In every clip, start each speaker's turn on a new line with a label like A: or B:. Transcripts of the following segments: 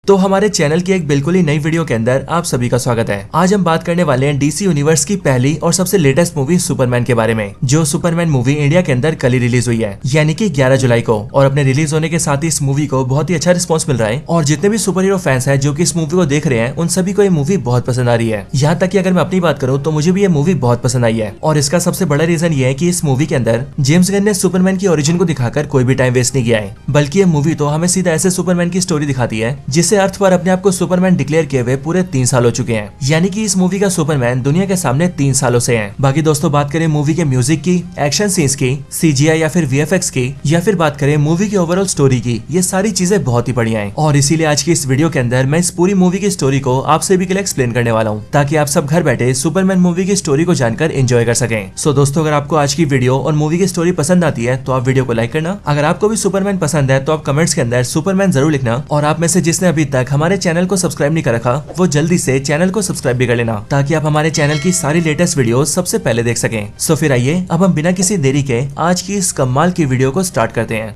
A: तो हमारे चैनल की एक बिल्कुल ही नई वीडियो के अंदर आप सभी का स्वागत है। आज हम बात करने वाले हैं डीसी यूनिवर्स की पहली और सबसे लेटेस्ट मूवी सुपरमैन के बारे में, जो सुपरमैन मूवी इंडिया के अंदर कल ही रिलीज हुई है, यानी कि 11 जुलाई को। और अपने रिलीज होने के साथ ही इस मूवी को बहुत ही अच्छा रिस्पॉन्स मिल रहा है और जितने भी सुपर हीरो फैंस हैं जो कि इस मूवी को देख रहे हैं उन सभी को ये मूवी बहुत पसंद आ रही है। यहाँ तक कि अगर मैं अपनी बात करूँ तो मुझे भी ये मूवी बहुत पसंद आई है। और इसका सबसे बड़ा रीजन ये है कि इस मूवी के अंदर जेम्स गन ने सुपरमैन की ओरिजिन को दिखाकर कोई भी टाइम वेस्ट नहीं किया है, बल्कि ये मूवी तो हमें सीधा ऐसे सुपरमैन की स्टोरी दिखाती है जिससे अर्थ पर अपने आप को सुपरमैन डिक्लेयर किए हुए पूरे 3 साल हो चुके हैं। यानी कि इस मूवी का सुपरमैन दुनिया के सामने 3 सालों से है। बाकी दोस्तों बात करें मूवी के म्यूजिक की, एक्शन सीन्स की, सीजीआई या फिर वीएफएक्स की, या फिर बात करें मूवी की ओवरऑल स्टोरी की, ये सारी चीजें बहुत ही बढ़िया हैं। और इसीलिए आज की इस वीडियो के अंदर मैं इस पूरी मूवी की स्टोरी को आप सभी के लिए एक्सप्लेन करने वाला हूँ, ताकि आप सब घर बैठे सुपरमैन मूवी की स्टोरी को जानकर एंजॉय कर सकें। सो दोस्तों, अगर आपको आज की वीडियो और मूवी की स्टोरी पसंद आती है तो आप वीडियो को लाइक करना। अगर आपको भी सुपरमैन पसंद है तो आप कमेंट्स के अंदर सुपरमैन जरूर लिखना। और आप में से जिसने अभी तक हमारे चैनल को सब्सक्राइब नहीं कर रखा वो जल्दी से चैनल को सब्सक्राइब भी कर लेना, ताकि आप हमारे चैनल की सारी लेटेस्ट वीडियो सबसे पहले देख सकें। सो फिर आइए अब हम बिना किसी देरी के आज की इस कमाल की वीडियो को स्टार्ट करते हैं।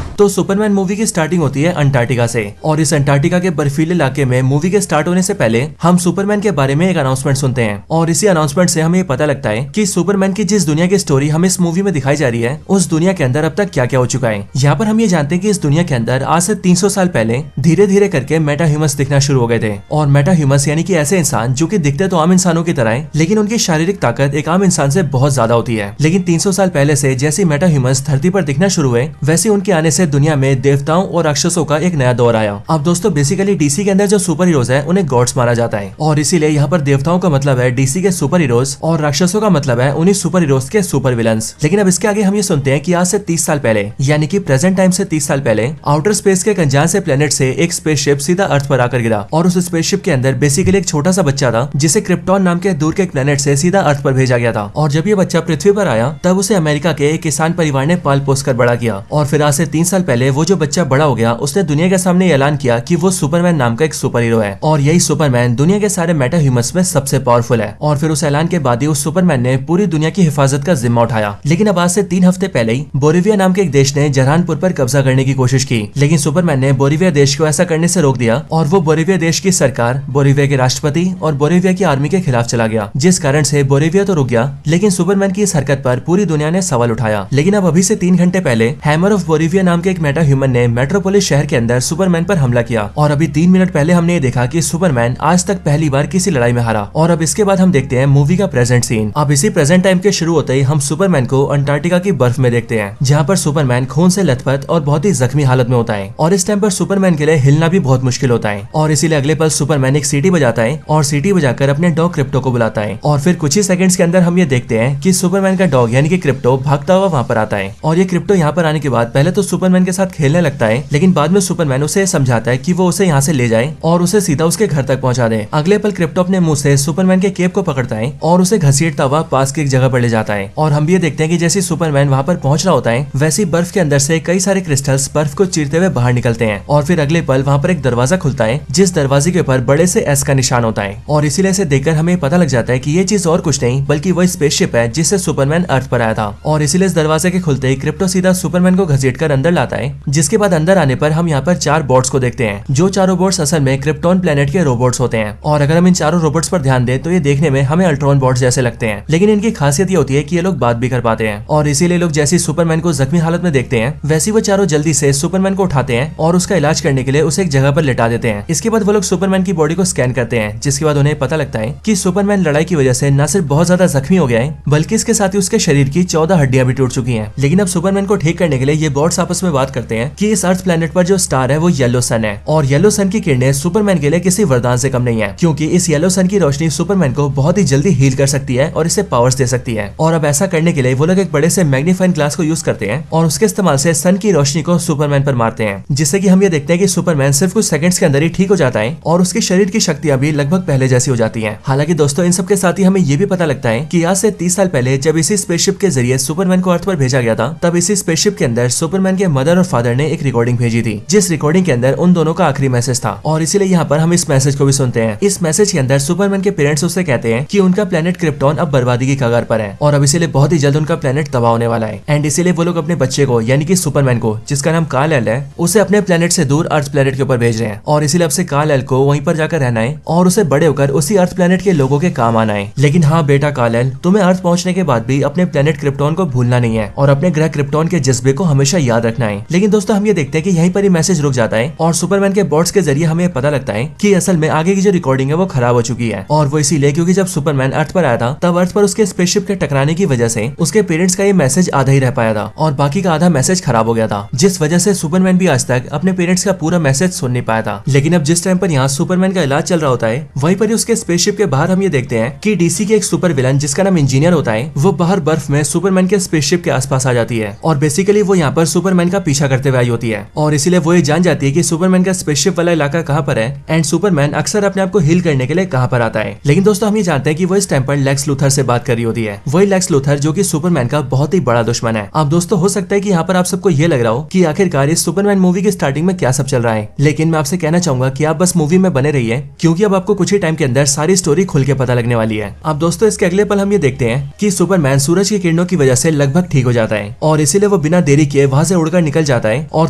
A: तो सुपरमैन मूवी की स्टार्टिंग होती है अंटार्कटिका से, और इस अंटार्कटिका के बर्फीले इलाके में मूवी के स्टार्ट होने से पहले हम सुपरमैन के बारे में एक अनाउंसमेंट सुनते हैं। और इसी अनाउंसमेंट से हमें पता लगता है कि सुपरमैन की जिस दुनिया की स्टोरी हमें इस मूवी में दिखाई जा रही है उस दुनिया के अंदर अब तक क्या क्या हो चुका है। यहाँ पर हम ये जानते हैं कि इस दुनिया के अंदर आज से 300 साल पहले धीरे धीरे करके मेटा ह्यूमंस दिखना शुरू हो गए थे। और मेटा ह्यूमंस यानी कि ऐसे इंसान जो कि दिखते तो आम इंसानों की तरह है, लेकिन उनकी शारीरिक ताकत एक आम इंसान से बहुत ज्यादा होती है। लेकिन 300 साल पहले से जैसे मेटा ह्यूमंस धरती पर दिखना शुरू हुए, वैसे उनके आने से दुनिया में देवताओं और राक्षसों का एक नया दौर आया। अब दोस्तों बेसिकली डीसी के अंदर जो सुपर हीरोज है उन्हें गॉड्स माना जाता है, और इसीलिए यहाँ पर देवताओं का मतलब है डीसी के सुपर हीरोज और राक्षसों का मतलब है उन्हीं सुपर हीरोज के सुपर विलन्स। लेकिन अब इसके आगे हम ये सुनते हैं कि आज से 30 साल पहले, यानी कि प्रेजेंट टाइम से 30 साल पहले, आउटर स्पेस के एक अनजान से प्लेनेट से एक स्पेसशिप सीधा अर्थ पर आकर गिरा। और उस स्पेसशिप के अंदर बेसिकली एक छोटा सा बच्चा था जिसे क्रिप्टॉन नाम के दूर के एक प्लेनेट से सीधा अर्थ पर भेजा गया था। और जब ये बच्चा पृथ्वी पर आया तब उसे अमेरिका के एक किसान परिवार ने पाल पोस कर बड़ा किया। और फिर आज से 3 साल पहले वो जो बच्चा बड़ा हो गया उसने दुनिया के सामने ऐलान किया कि वो सुपरमैन नाम का एक सुपर हीरो है, और यही सुपरमैन दुनिया के सारे मेटा ह्यूमंस में सबसे पावरफुल है। और फिर उस ऐलान के बाद ही उस सुपरमैन ने पूरी दुनिया की हिफाजत का जिम्मा उठाया। लेकिन अब आज से 3 हफ्ते पहले ही बोरिविया नाम के एक देश ने जरहानपुर पर कब्जा करने की कोशिश की, लेकिन सुपरमैन ने बोरिविया देश को ऐसा करने से रोक दिया और वो बोरिविया देश की सरकार, बोरिविया के राष्ट्रपति और बोरिविया की आर्मी के खिलाफ चला गया, जिस कारण से बोरिविया तो रुक गया, लेकिन सुपरमैन की इस हरकत पर पूरी दुनिया ने सवाल उठाया। लेकिन अब अभी से 3 घंटे पहले हैमर ऑफ बोरिविया नाम के एक मेटा ह्यूमन ने मेट्रोपोलिस शहर के अंदर सुपरमैन पर हमला किया। और अभी 3 मिनट पहले हमने ये देखा कि सुपरमैन आज तक पहली बार किसी लड़ाई में हारा। और अब इसके बाद हम देखते हैं मूवी का प्रेजेंट सीन। अब इसी प्रेजेंट टाइम के शुरू होते ही हम सुपरमैन को अंटार्कटिका की बर्फ में देखते हैं, जहाँ पर सुपरमैन खून से लथपथ और बहुत ही जख्मी हालत में होता है। और इस टाइम पर सुपरमैन के लिए हिलना भी बहुत मुश्किल होता है, और इसीलिए अगले पल सुपरमैन एक सीटी बजाता है और सीटी बजाकर अपने डॉग क्रिप्टो को बुलाता है। और फिर कुछ ही सेकंड्स के अंदर हम ये देखते हैं कि सुपरमैन का डॉग यानी कि क्रिप्टो भागता हुआ वहाँ पर आता है। और ये क्रिप्टो यहाँ पर आने के बाद पहले तो सुपरमैन के साथ खेलने लगता है, लेकिन बाद में सुपरमैन उसे समझाता है कि वो उसे यहाँ से ले जाए और उसे सीधा उसके घर तक पहुंचा दे। अगले पल क्रिप्टो अपने मुंह से सुपरमैन के केप को पकड़ता है और उसे घसीटता हुआ पास की एक जगह पर ले जाता है। और हम भी ये देखते हैं कि जैसे सुपरमैन वहाँ पर पहुंच रहा होता है, वैसे बर्फ के अंदर से कई सारे क्रिस्टल्स बर्फ को चीरते हुए बाहर निकलते हैं। और फिर अगले पल वहाँ पर एक दरवाजा खुलता है, जिस दरवाजे के ऊपर बड़े से एस का निशान होता है। और इसीलिए इसे देखकर हमें पता लग जाता है कि ये चीज और कुछ नहीं बल्कि वही स्पेसशिप है जिससे सुपरमैन अर्थ पर आया था। और इसीलिए इस दरवाजे के खुलते ही क्रिप्टो सीधा सुपरमैन को घसीटकर अंदर लाता है, जिसके बाद अंदर आने पर हम यहाँ पर 4 बॉट्स को देखते हैं, जो चारों रोबोट्स असल में क्रिप्टॉन प्लेनेट के रोबोट्स होते हैं। और अगर हम इन चारों रोबोट्स पर ध्यान दें तो ये देखने में हमें अल्ट्रॉन बॉट्स जैसे लगते हैं, लेकिन इनकी खासियत ये होती है कि ये लोग बात भी कर पाते हैं। और इसीलिए लोग जैसे सुपरमैन को जख्मी हालत में देखते हैं, वैसे वो चारों जल्दी से सुपरमैन को उठाते हैं और उसका इलाज करने के लिए उसे एक जगह पर लेटा देते हैं। इसके बाद वो लोग सुपरमैन की बॉडी को स्कैन करते हैं, जिसके बाद उन्हें पता लगता है कि सुपरमैन लड़ाई की वजह से न सिर्फ बहुत ज्यादा जख्मी हो गया है, बल्कि इसके साथ ही उसके शरीर की 14 हड्डियां भी टूट चुकी हैं। लेकिन अब सुपरमैन को ठीक करने के लिए ये बॉट्स आपस में बात करते हैं कि इस अर्थ प्लेनेट पर जो स्टार है वो येलो सन है, और येलो सन की किरणें सुपरमैन के लिए किसी वरदान से कम नहीं है, क्योंकि इस येलो सन की रोशनी सुपरमैन को बहुत ही जल्दी हील कर सकती है और इसे पावर्स दे सकती है। और अब ऐसा करने के लिए वो लोग एक बड़े से मैग्नीफाइंग ग्लास को यूज करते हैं और उसके इस्तेमाल से सन की रोशनी को सुपरमैन पर मारते हैं, जिससे कि हम ये देखते हैं कि सुपरमैन सिर्फ कुछ सेकंड्स के अंदर ही ठीक हो जाता है और उसके शरीर की शक्तियां भी लगभग पहले जैसी हो जाती हैं। हालांकि दोस्तों इन सब के साथ ही हमें ये भी पता लगता है कि आज से 30 साल पहले जब इसी स्पेसशिप के जरिए सुपरमैन को अर्थ पर भेजा गया था, तब इसी स्पेसशिप के अंदर सुपरमैन के मदर और फादर ने एक रिकॉर्डिंग भेजी थी, जिस रिकॉर्डिंग के अंदर उन दोनों का आखिरी मैसेज था। और इसीलिए यहाँ पर हम इस मैसेज को भी सुनते हैं। इस मैसेज के अंदर सुपरमैन के पेरेंट्स उससे कहते हैं कि उनका प्लेनेट क्रिप्टॉन अब बर्बादी की कगार पर है और अब इसीलिए बहुत ही जल्द उनका प्लेनेट तबाह होने वाला है। एंड इसीलिए वो लोग अपने बच्चे को यानी कि सुपरमैन को, जिसका नाम कार्ल-एल है, उसे अपने प्लेनेट से दूर अर्थ प्लेनेट के ऊपर भेज रहे हैं। और इसीलिए अब से कार्ल-एल को वहीं पर जाकर रहना है और उसे बड़े होकर उसी अर्थ प्लेनेट के लोगों के काम आना है। लेकिन हाँ बेटा कार्ल-एल, तुम्हें अर्थ पहुंचने के बाद भी अपने प्लेनेट क्रिप्टॉन को भूलना नहीं है और अपने ग्रह क्रिप्टॉन के जज्बे को हमेशा याद रखना है। लेकिन दोस्तों हम ये देखते हैं कि यहीं पर ही मैसेज रुक जाता है और सुपरमैन के बॉट्स के जरिए हमें पता लगता है कि असल में आगे की जो रिकॉर्डिंग है वो खराब हो चुकी है। और वो इसीलिए क्योंकि जब सुपरमैन अर्थ पर आया था तब अर्थ पर उसके स्पेसशिप के टकराने की वजह से उसके पेरेंट्स का ये मैसेज आधा ही रह पाया था और बाकी का आधा मैसेज खराब हो गया था, जिस वजह से सुपरमैन भी आज तक अपने पेरेंट्स का पूरा मैसेज सुन नहीं पाया था। लेकिन अब जिस टाइम पर यहाँ सुपरमैन का इलाज चल रहा होता है वहीं पर ही उसके स्पेसशिप के बाहर हम ये देखते हैं कि डीसी के एक सुपर विलन जिसका नाम इंजीनियर होता है वो बाहर बर्फ में सुपरमैन के स्पेसशिप के आसपास आ जाती है और बेसिकली वो यहाँ पर सुपरमैन का पीछा करते हुए आई होती है और इसीलिए वो ये जान जाती है कि सुपरमैन का स्पेसशिप वाला इलाका कहाँ पर है एंड सुपरमैन अक्सर अपने आप को हील करने के लिए कहाँ पर आता है। लेकिन दोस्तों हम ये जानते हैं कि वो इस टाइम पर लेक्स लूथर से बात कर रही होती है, वही लेक्स लूथर जो कि सुपरमैन का बहुत ही बड़ा दुश्मन है। अब दोस्तों हो सकता है कि यहाँ पर आप सबको ये लग रहा हो कि आखिरकार इस सुपरमैन मूवी की स्टार्टिंग में क्या सब चल रहा है, लेकिन मैं आपसे कहना चाहूंगा कि आप बस मूवी में बने रहिए क्योंकि अब आपको कुछ ही टाइम के अंदर सारी स्टोरी खुल के पता लगने वाली है। अब दोस्तों इसके अगले पल हम ये देखते हैं कि सुपरमैन सूरज की किरणों की वजह से लगभग ठीक हो जाता है और इसीलिए वो बिना देरी किए वहां से उड़कर निकल जाता है और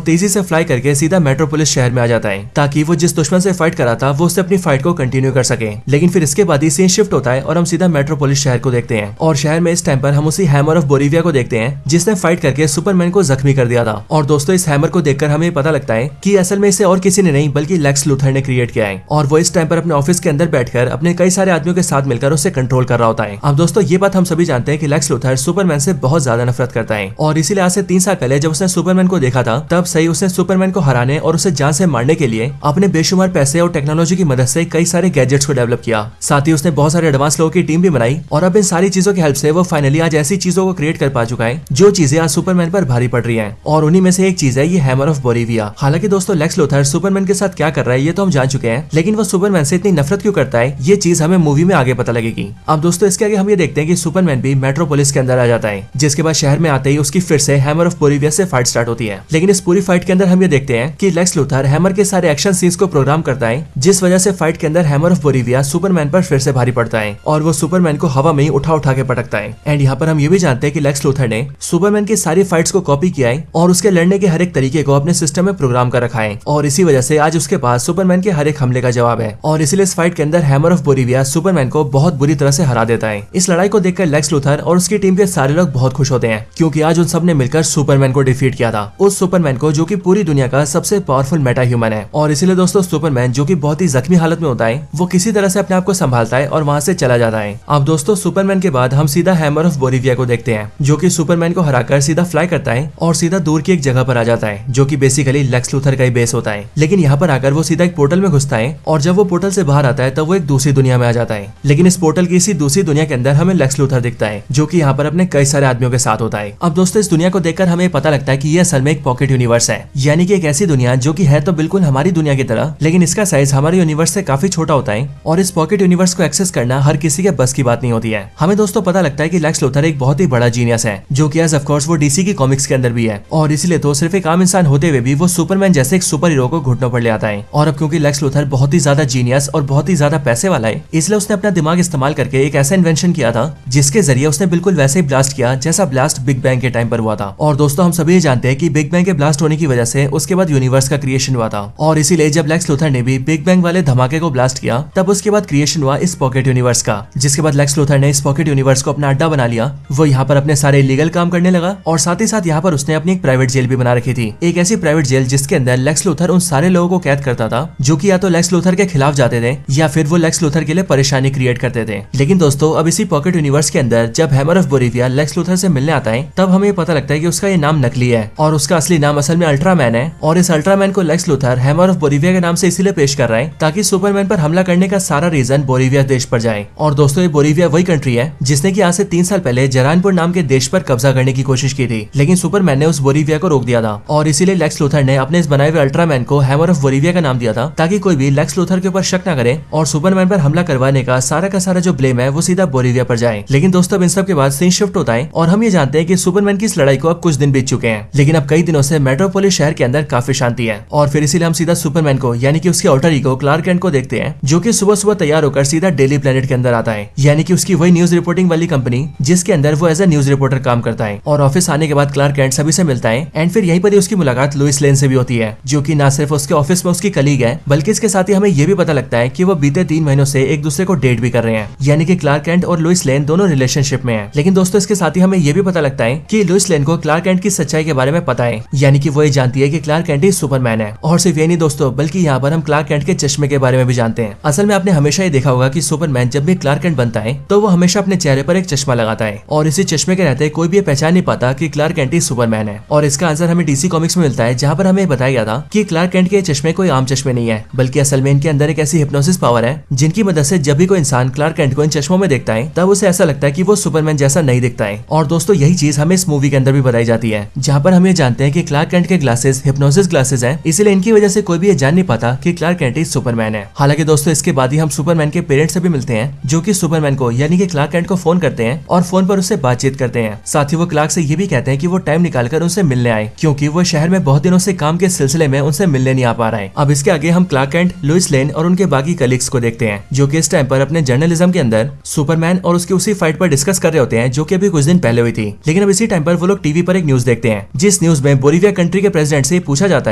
A: तेजी से फ्लाई करके सीधा मेट्रोपोलिस शहर में आ जाता है ताकि वो जिस दुश्मन से फाइट करा था वो उससे अपनी फाइट को कंटिन्यू कर सके। लेकिन फिर इसके बाद ही सीन शिफ्ट होता है और हम सीधा मेट्रोपोलिस शहर को देखते हैं और शहर में इस टाइम पर हम उसी हैमर ऑफ बोरिविया को देखते हैं जिसने फाइट करके सुपरमैन को जख्मी कर दिया था। और दोस्तों इस हैमर को देखकर हमें पता लगता है कि असल में इसे और किसी ने नहीं बल्कि लेक्स लूथर ने क्रिएट किया है और वो इस टाइम पर अपने ऑफिस के अंदर बैठकर अपने कई सारे आदमियों के साथ मिलकर उसे कंट्रोल कर रहा होता है। अब दोस्तों ये बात हम सभी जानते हैं कि लेक्स लूथर सुपरमैन से बहुत ज्यादा नफरत करता है और इसीलिए आज से 3 साल पहले जब उसने सुपरमैन को देखा था तब सही उसने सुपरमैन को हराने और उसे जान से मारने के लिए अपने बेशुमार पैसे और टेक्नोलॉजी की मदद से कई सारे गैजेट्स को डेवलप किया। साथ ही उसने बहुत सारे एडवांस लोगों की टीम भी बनाई और अब इन सारी चीजों की हेल्प से वो फाइनली आज ऐसी चीजों को क्रिएट कर पा चुका है जो चीजें आज सुपरमैन पर भारी पड़ रही है और उन्हीं में से एक चीज है ये हैमर ऑफ बोरिविया। हालांकि दोस्तों लेक्स लूथर सुपरमैन के साथ क्या कर रहा है ये तो हम जान चुके हैं, लेकिन वो सुपरमैन से इतनी नफरत क्यों करता है ये चीज हमें मूवी में आगे पता लगेगी। अब दोस्तों इसके आगे हम ये देखते हैं कि सुपरमैन भी मेट्रोपोलिस के अंदर आ जाता है, जिसके बाद शहर में आते ही उसकी फिर से हैमर ऑफ बोरिविया से फाइट स्टार्ट होती है। लेकिन इस पूरी फाइट के अंदर हम ये देखते हैं कि लेक्स लूथर हैमर के सारे एक्शन सीन्स को प्रोग्राम करता है, जिस वजह से फाइट के अंदर हैमर ऑफ बोरिविया सुपरमैन पर फिर से भारी पड़ता है और वो सुपरमैन को हवा में ही उठा उठा के पटकता है। एंड यहाँ पर हम ये भी जानते हैं कि लेक्स लूथर ने सुपरमैन की सारी फाइट्स को कॉपी किया है और उसके लड़ने के हर एक तरीके को अपने सिस्टम में प्रोग्राम कर रखा है और इसी वजह से आज उसके पास सुपरमैन के हर एक हमले का जवाब है और इसीलिए इस फाइट के अंदर हैमर ऑफ बोरिविया सुपरमैन को बहुत बुरी तरह से हरा देता है। इस लड़ाई को देखकर लेक्स लूथर और उसकी टीम के सारे लोग बहुत खुश होते हैं क्योंकि आज उन सब ने मिलकर सुपरमैन को डिफीट किया था, उस सुपरमैन को जो कि पूरी दुनिया का सबसे पावरफुल मेटा ह्यूमन है। और इसीलिए दोस्तों सुपरमैन जो कि बहुत ही जख्मी हालत में होता है वो किसी तरह से अपने आप को संभालता है और वहां से चला जाता है। अब दोस्तों सुपरमैन के बाद हम सीधा हैमर ऑफ बोरिविया को देखते हैं जो कि सुपरमैन को हराकर सीधा फ्लाई करता है और सीधा दूर की एक जगह पर आ जाता है जो कि बेसिकली लेक्स लूथर का ही बेस होता है। लेकिन यहाँ पर आकर वो सीधा एक पोर्टल में घुसता है और जब वो पोर्टल से बाहर आता है तब वो एक दूसरी दुनिया में आ जाता है। लेकिन इस पोर्टल की इसी दूसरी दुनिया के अंदर हमें लेक्स लूथर दिखता है जो कि यहाँ पर अपने कई सारे आदमियों के साथ होता है। अब दोस्तों इस दुनिया को देखकर हमें पता लगता है कि ये असल में एक पॉकेट यूनिवर्स है, यानी कि एक ऐसी दुनिया जो कि है तो बिल्कुल हमारी दुनिया की तरह, लेकिन इसका साइज हमारे यूनिवर्स से काफी छोटा होता है और इस पॉकेट यूनिवर्स को एक्सेस करना हर किसी के बस की बात नहीं होती है। हमें दोस्तों पता लगता है कि लेक्स लूथर एक बहुत ही बड़ा जीनियस है जो कि ऑफ कोर्स वो डीसी की कॉमिक्स के अंदर भी है और इसीलिए तो सिर्फ एक आम इंसान होते हुए भी वो सुपरमैन जैसे एक सुपर हीरो को घुटनों पर ले आता है। और अब क्योंकि लेक्स लूथर बहुत ही ज्यादा जीनियस और बहुत ही ज्यादा पैसे वाला है इसलिए उसने अपना दिमाग इस्तेमाल करके एक ऐसा इन्वेंशन किया था जिसके जरिए उसने बिल्कुल वैसे ही ब्लास्ट किया जैसा ब्लास्ट बिग बैंग के टाइम पर हुआ था। और दोस्तों हम सभी जानते हैं कि बिग बैंग के ब्लास्ट होने की वजह से उसके बाद यूनिवर्स का क्रिएशन हुआ था और इसीलिए जब लेक्स लूथर ने भी बिग बैंग वाले धमाके को ब्लास्ट किया तब उसके बाद क्रिएशन हुआ इस पॉकेट यूनिवर्स का, जिसके बाद लेक्स लूथर ने इस पॉकेट यूनिवर्स को अपना अड्डा बना लिया। वो यहाँ पर अपने सारे इलीगल काम करने लगा और साथ ही साथ यहाँ पर उसने अपनी एक प्राइवेट जेल भी बना रखी थी, एक ऐसी प्राइवेट जेल जिसके अंदर लेक्स लूथर उन सारे लोगों को कैद करता था जो कि या तो लेक्स लूथर के खिलाफ जाते थे या फिर वो लेक्स लूथर के लिए परेशानी क्रिएट करते थे। लेकिन दोस्तों अब इसी पॉकेट यूनिवर्स के अंदर जब हैमर ऑफ बोरिविया लेक्स लूथर से मिलने आता है तब हमें पता लगता है कि उसका ये नाम नकली है और उसका असली नाम असल में अल्ट्रामैन है और इस अल्ट्रामैन को लेक्स लूथर हैमर ऑफ बोरिविया के नाम से इसीलिए पेश कर रहा है ताकि सुपरमैन पर हमला करने का सारा रीजन बोरिविया देश पर जाए। और दोस्तों ये बोरिविया वही कंट्री है जिसने कि आज से 3 साल पहले जरानपुर नाम के देश पर कब्जा करने की कोशिश की थी, लेकिन सुपरमैन ने उस बोरिविया को रोक दिया था और इसीलिए लेक्स लूथर ने अपने इस बनाए हुए अल्ट्रामैन को हैमर ऑफ बोरिविया का नाम दिया था ताकि कोई भी लेक्स लूथर के ऊपर शक न करे और सुपरमैन पर हमला करवाने का सारा जो ब्लेम है वो सीधा बोरिविया पर जाए। लेकिन दोस्तों इन सब के बाद सीन शिफ्ट होता है और हम ये जानते हैं कि सुपरमैन की इस लड़ाई को अब कुछ दिन बीत चुके हैं, लेकिन अब अब कई दिनों से मेट्रोपोलिस शहर के अंदर काफी शांति है। और फिर इसीलिए हम सीधा सुपरमैन को यानी कि उसके ऑल्टर ईगो क्लार्क कैंट को देखते हैं, जो कि सुबह सुबह तैयार होकर सीधा डेली प्लेनेट के अंदर आता है, यानी कि उसकी वही न्यूज रिपोर्टिंग वाली कंपनी जिसके अंदर वो एज ए न्यूज रिपोर्टर काम करता है। और ऑफिस आने के बाद क्लार्क कैंट सभी से मिलता है एंड फिर यहीं पर ही उसकी मुलाकात लुइस लेन से भी होती है, जो कि ना सिर्फ उसके ऑफिस में उसकी कलीग है बल्कि इसके साथ ही हमें ये भी पता लगता है कि वो बीते 3 महीनों से एक दूसरे को डेट भी कर रहे हैं, यानी कि क्लार्क कैंट और लुइस लेन दोनों रिलेशनशिप में हैं। लेकिन दोस्तों इसके साथ ही हमें ये भी पता लगता है कि लुइस लेन को क्लार्क कैंट की सच्चाई के बारे में पता है, यानी कि वो ये जानती है कि क्लार्क कैंट ही सुपरमैन है। और सिर्फ ये नहीं दोस्तों, बल्कि यहाँ पर हम क्लार्क कैंट के चश्मे के बारे में भी जानते हैं। असल में आपने हमेशा ये देखा होगा कि सुपरमैन जब भी क्लार्क कैंट बनता है तो वो हमेशा अपने चेहरे पर एक चश्मा लगाता है, और इसी चश्मे के रहते कोई भी पहचान नहीं पाता कि क्लार्क कैंट ही सुपरमैन है। और इसका आंसर हमें डीसी कॉमिक्स में मिलता है, जहाँ पर हमें बताया गया था कि क्लार्क कैंट के चश्मे कोई आम चश्मे नहीं है, बल्कि असल में इनके अंदर एक ऐसी हिप्नोसिस पावर है जिनकी मदद से जब भी कोई इंसान क्लार्क कैंट को इन चश्मों में देखता है तब उसे ऐसा लगता है कि वो सुपरमैन जैसा नहीं दिखता है। और दोस्तों यही चीज हमें इस मूवी के अंदर भी बताई जाती है, जहाँ पर हम ये जानते हैं कि क्लार्क कैंट के ग्लासेस हिप्नोसिस ग्लासेस हैं, इसलिए इनकी वजह से कोई भी ये जान नहीं पाता कि क्लार्क कैंट ही सुपरमैन है। हालांकि दोस्तों इसके बाद ही हम सुपरमैन के पेरेंट्स से भी मिलते हैं, जो कि सुपरमैन को यानी कि क्लार्क कैंट को फोन करते हैं और फोन पर उससे बातचीत करते हैं। साथ ही वो क्लार्क से ये भी कहते हैं कि वो टाइम निकालकर उनसे मिलने आए, क्योंकि वो शहर में बहुत दिनों से काम के सिलसिले में उनसे मिलने नहीं आ पा रहा है। अब इसके आगे हम क्लार्क कैंट, लुइस लेन और उनके बाकी कलीग्स को देखते हैं, जो कि इस टाइम पर अपने जर्नलिज्म के अंदर सुपरमैन और उसकी उसी फाइट पर डिस्कस कर रहे होते हैं, जो कि अभी कुछ दिन पहले हुई थी। लेकिन अब इसी टाइम पर वो लोग टीवी पर एक न्यूज देखते हैं, जिस न्यूज में बोलिविया कंट्री के प्रेसिडेंट से पूछा जाता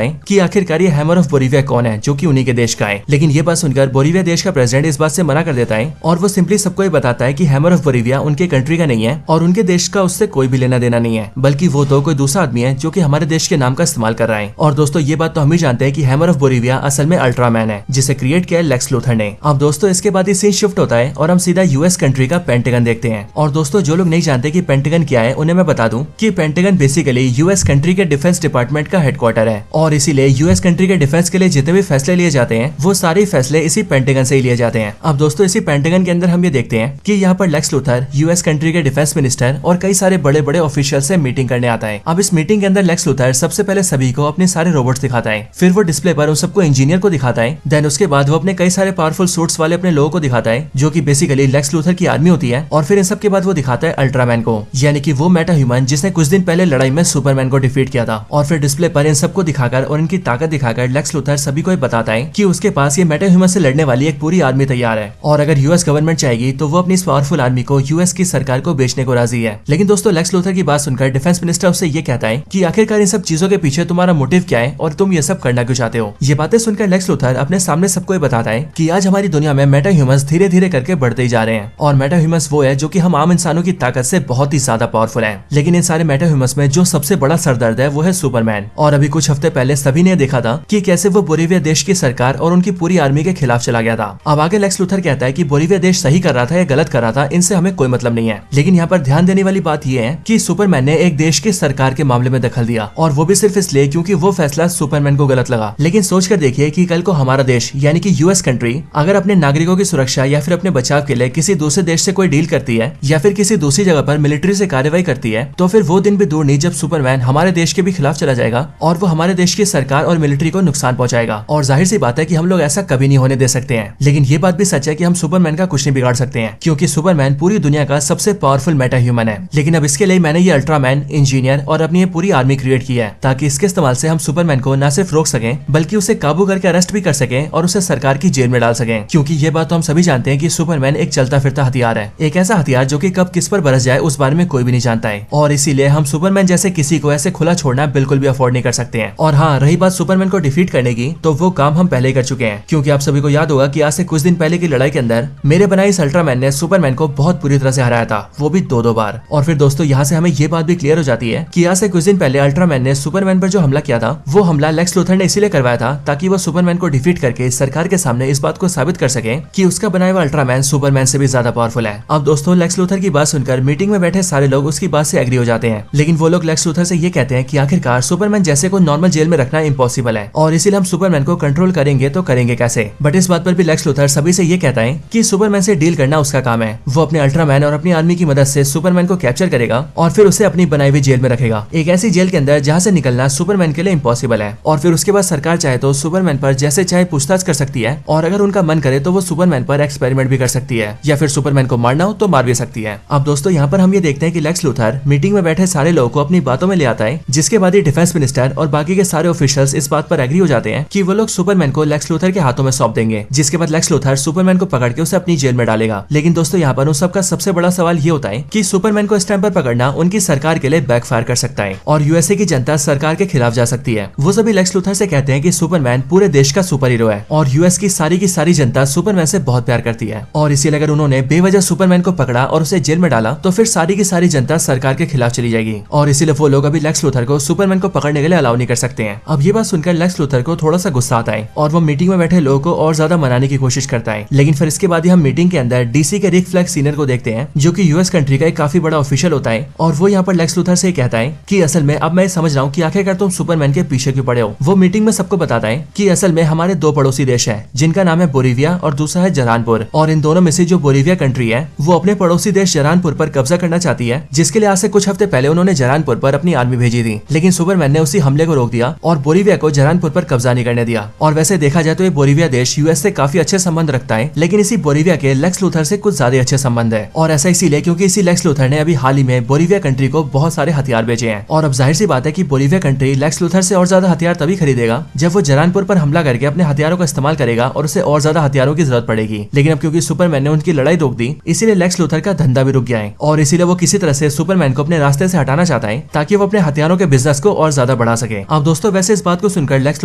A: है कि आखिरकार ये हैमर ऑफ बोलिविया कौन है, जो कि उन्हीं के देश का है। लेकिन ये बात सुनकर बोलिविया देश का प्रेसिडेंट इस बात से मना कर देता है, और वो सिंपली सबको ये बताता है कि हैमर ऑफ बोलिविया उनके कंट्री का नहीं है और उनके देश का उससे कोई भी लेना देना नहीं है, बल्कि वो तो कोई दूसरा आदमी है जो कि हमारे देश के नाम का इस्तेमाल कर रहा है। और दोस्तों ये बात तो हम ही जानते हैं कि हैमर ऑफ बोलिविया असल में अल्ट्रामैन है, जिसे क्रिएट किया लेक्स लूथर ने। अब दोस्तों इसके बाद ही सीन शिफ्ट होता है और हम सीधा यूएस कंट्री का पेंटागन देखते हैं। और दोस्तों जो लोग नहीं जानते कि पेंटागन क्या है, उन्हें मैं बता दूं कि पेंटागन बेसिकली यूएस कंट्री के डिफेंस डिपार्टमेंट का हेडक्वार्टर है, और इसीलिए यूएस कंट्री के डिफेंस के लिए जितने भी फैसले लिए जाते हैं वो सारे फैसले इसी पेंटागन से ही लिए जाते हैं। अब दोस्तों इसी पेंटागन के अंदर हम ये देखते हैं कि यहाँ पर लेक्स लूथर यूएस कंट्री के डिफेंस मिनिस्टर और कई सारे बड़े बड़े ऑफिशियल से मीटिंग करने आता है। अब इस मीटिंग के अंदर लेक्स लूथर सबसे पहले सभी को अपने सारे रोबोट्स दिखाता है, फिर वो डिस्प्ले पर उन सबको इंजीनियर को दिखाता है, देन उसके बाद वो अपने कई सारे पावरफुल सूट्स वाले अपने लोगों को दिखाता है, जो कि बेसिकली लेक्स लूथर की आर्मी होती है। और फिर इन सब के बाद वो दिखाता है अल्ट्रामैन को, यानी कि वो मेटा ह्यूमन जिसने कुछ दिन पहले लड़ाई में सुपरमैन को डिफीट किया था। और फिर डिस्प्ले पर इन सबको दिखाकर और इनकी ताकत दिखाकर लेक्स लूथर सभी को बताता है कि उसके पास ये मेटा ह्यूमन से लड़ने वाली एक पूरी आर्मी तैयार है, और अगर यूएस गवर्नमेंट चाहेगी तो वो अपनी इस पावरफुल आर्मी को यूएस की सरकार को बेचने को राजी है। लेकिन दोस्तों लेक्स लूथर की बात सुनकर डिफेंस मिनिस्टर उससे ये कहता है कि आखिरकार इन सब चीजों के पीछे तुम्हारा मोटिव क्या है और तुम ये सब करना क्यों चाहते हो। ये बातें सुनकर लेक्स लूथर अपने सामने सबको बताता है कि आज हमारी दुनिया में मेटा ह्यूमंस धीरे धीरे करके बढ़ते ही जा रहे हैं, और मेटा ह्यूमंस वो है जो कि हम आम इंसानों की ताकत से बहुत ही ज्यादा पावरफुल है। लेकिन इन सारे मेटा ह्यूमंस में जो सबसे बड़ा सरदर्द है वो है सुपरमैन। और अभी कुछ हफ्ते पहले सभी ने देखा था कि कैसे वो बोलिविया देश की सरकार और उनकी पूरी आर्मी के खिलाफ चला गया था। अब आगे लेक्स लूथर कहता है कि बोलिविया देश सही कर रहा था या गलत कर रहा था, इनसे हमें कोई मतलब नहीं है। लेकिन यहाँ पर ध्यान देने वाली बात यह है कि सुपरमैन ने एक देश की सरकार के मामले में दखल दिया, और वो भी सिर्फ इसलिए क्योंकि वो फैसला सुपरमैन को गलत लगा। लेकिन सोच कर देखिए कि कल को हमारा देश यानी कि यूएस कंट्री अगर अपने नागरिकों की सुरक्षा या फिर अपने बचाव के लिए किसी दूसरे देश से कोई डील करती है या फिर किसी दूसरी जगह पर मिलिट्री से कार्रवाई करती है, तो फिर वो दिन भी दूर नहीं जब सुपरमैन हमारे देश के भी खिलाफ चला जाएगा और वो हमारे देश की सरकार और मिलिट्री को नुकसान पहुंचाएगा। और जाहिर सी बात है कि हम लोग ऐसा कभी नहीं होने दे सकते हैं। लेकिन ये बात भी सच है कि हम सुपरमैन का कुछ नहीं बिगाड़ सकते हैं, क्योंकि सुपरमैन पूरी दुनिया का सबसे पावरफुल मेटा ह्यूमन है। लेकिन अब इसके लिए मैंने ये अल्ट्रामैन, इंजीनियर और अपनी ये पूरी आर्मी क्रिएट की है, ताकि इसके इस्तेमाल से हम सुपरमैन को न सिर्फ रोक सकें बल्कि उसे काबू करके अरेस्ट भी कर सकें और उसे सरकार की जेल में डाल सकें। क्योंकि ये बात तो हम सभी जानते हैं कि सुपरमैन एक चलता फिरता हथियार है, एक ऐसा हथियार जो कि कब किस पर बरस जाए उस बारे में कोई भी नहीं जानता है। और इसीलिए हम सुपरमैन जैसे किसी को ऐसे खुला छोड़ना बिल्कुल भी अफोर्ड नहीं कर सकते हैं। और हाँ, रही बात सुपरमैन को डिफीट करने की, तो वो काम हम पहले ही कर चुके हैं। क्योंकि आप सभी को याद होगा कि आज से कुछ दिन पहले की लड़ाई के अंदर मेरे बनाए इस अल्ट्रामैन ने सुपरमैन को बहुत बुरी तरह से हराया था, वो भी 2-2 बार। और फिर दोस्तों यहाँ से हमें ये बात भी क्लियर हो जाती है कि आज से कुछ दिन पहले अल्ट्रामैन ने सुपरमैन पर जो हमला किया था, वो हमला लेक्स लूथर ने इसीलिए करवाया था ताकि वो सुपरमैन को डिफीट करके सरकार के सामने इस बात को साबित कर सके कि उसका बनाया हुआ अल्ट्रामैन सुपरमैन से भी ज्यादा पावरफुल है। अब दोस्तों लेक्स लूथर की बात सुनकर मीटिंग में बैठे सारे लोग उसकी बात से एग्री हो जाते हैं। लेकिन वो लोग लेक्स लूथर से ये कहते हैं कि आखिरकार सुपरमैन जैसे को नॉर्मल जेल में रखना इम्पॉसिबल है, और इसीलिए हम सुपरमैन को कंट्रोल करेंगे तो करेंगे कैसे। बट इस बात पर भी लेक्स लूथर सभी से ये कहता है कि सुपरमैन से डील करना उसका काम है। वो अपने अल्ट्रामैन और अपनी आर्मी की मदद से सुपरमैन को कैप्चर करेगा और फिर उसे अपनी बनाई हुई जेल में रखेगा, एक ऐसी जेल के अंदर जहाँ से निकलना सुपरमैन के लिए इम्पॉसिबल है। और फिर उसके बाद सरकार चाहे तो सुपरमैन पर जैसे चाहे पूछताछ कर सकती है, और अगर उनका मन करे तो वो सुपरमैन पर एक्सपेरिमेंट भी कर सकती है, या फिर सुपरमैन को मारना हो तो मार भी सकती है। अब दोस्तों यहाँ पर हम ये देखते हैं कि लेक्स लूथर मीटिंग में बैठे सारे लोगों को अपनी बातों में ले आता है है, जिसके बाद ही डिफेंस मिनिस्टर और बाकी के सारे ऑफिशियल्स इस बात पर एग्री हो जाते हैं कि वो लोग सुपरमैन को लेक्स लूथर के हाथों में सौंप देंगे, जिसके बाद लेक्स लूथर सुपरमैन को पकड़ के उसे अपनी जेल में डालेगा। लेकिन दोस्तों यहाँ पर उन सबका सबसे बड़ा सवाल ये होता है कि सुपरमैन को इस टाइम पर पकड़ना उनकी सरकार के लिए बैकफायर कर सकता है और यूएसए की जनता सरकार के खिलाफ जा सकती है। वो सभी लेक्स लूथर से कहते हैं कि सुपरमैन पूरे देश का सुपर हीरो है और यूएस की सारी जनता सुपरमैन से बहुत प्यार करती है और इसीलिए अगर उन्होंने बेवजह सुपरमैन को पकड़ा और उसे जेल में डाला तो फिर सारी की सारी जनता सरकार के खिलाफ चली जाएगी और इसीलिए वो लोग अभी लेक्स लूथर को सुपरमैन को पकड़ने के लिए अलाउ नहीं कर सकते हैं। अब ये बात सुनकर लेक्स लूथर को थोड़ा सा गुस्सा आता है और वो मीटिंग में बैठे लोगों को और ज्यादा मनाने की कोशिश करता है। लेकिन फिर इसके बाद ही हम मीटिंग के अंदर डीसी के रिक फ्लैग सीनियर को देखते हैं, जो कि यूएस कंट्री का एक काफी बड़ा ऑफिशियल होता है और वो यहाँ पर लेक्स लूथर से कहता है कि असल में अब मैं समझ रहा हूँ कि आखिरकार तुम सुपरमैन के पीछे क्यों पड़े हो। वो मीटिंग में सबको बताता है कि असल में हमारे दो पड़ोसी देश है, जिनका नाम है बोरीविया और दूसरा है जरानपुर, और इन दोनों में से जो बोरीविया कंट्री है वो अपने पड़ोसी देश जरानपुर पर कब्जा करना चाहती है, जिसके लिए आज से कुछ हफ्ते पहले उन्होंने जरानपुर पर अपनी आर्मी भेजी थी। लेकिन सुपरमैन ने उसी हमले को रोक दिया और बोरीविया को जरानपुर पर कब्जा नहीं करने दिया। और वैसे देखा जाए तो ये बोरीविया देश यूएस से काफी अच्छे संबंध रखता है, लेकिन इसी बोरीविया के लेक्स लूथर से कुछ ज्यादा अच्छे संबंध है। और ऐसा इसीलिए क्योंकि इसी लेक्स लूथर ने अभी हाल ही में बोरीविया कंट्री को बहुत सारे हथियार बेचे हैं और अब जाहिर सी बात है कि बोरीविया कंट्री लेक्स लूथर से और ज्यादा हथियार तभी खरीदेगा जब वो जरानपुर पर हमला करके अपने हथियारों का इस्तेमाल करेगा और उसे और ज्यादा हथियारों की जरूरत पड़ेगी। लेकिन अब क्योंकि सुपरमैन ने उनकी लड़ाई रोक दी, इसीलिए लेक्स लूथर का धंधा भी रुक गया है और इसीलिए वो किसी तरह से सुपरमैन को अपने रास्ते से हटाना चाहता है ताकि वो अपने हथियारों के बिजनेस को और ज्यादा बढ़ा सके। अब दोस्तों वैसे इस बात को सुनकर लेक्स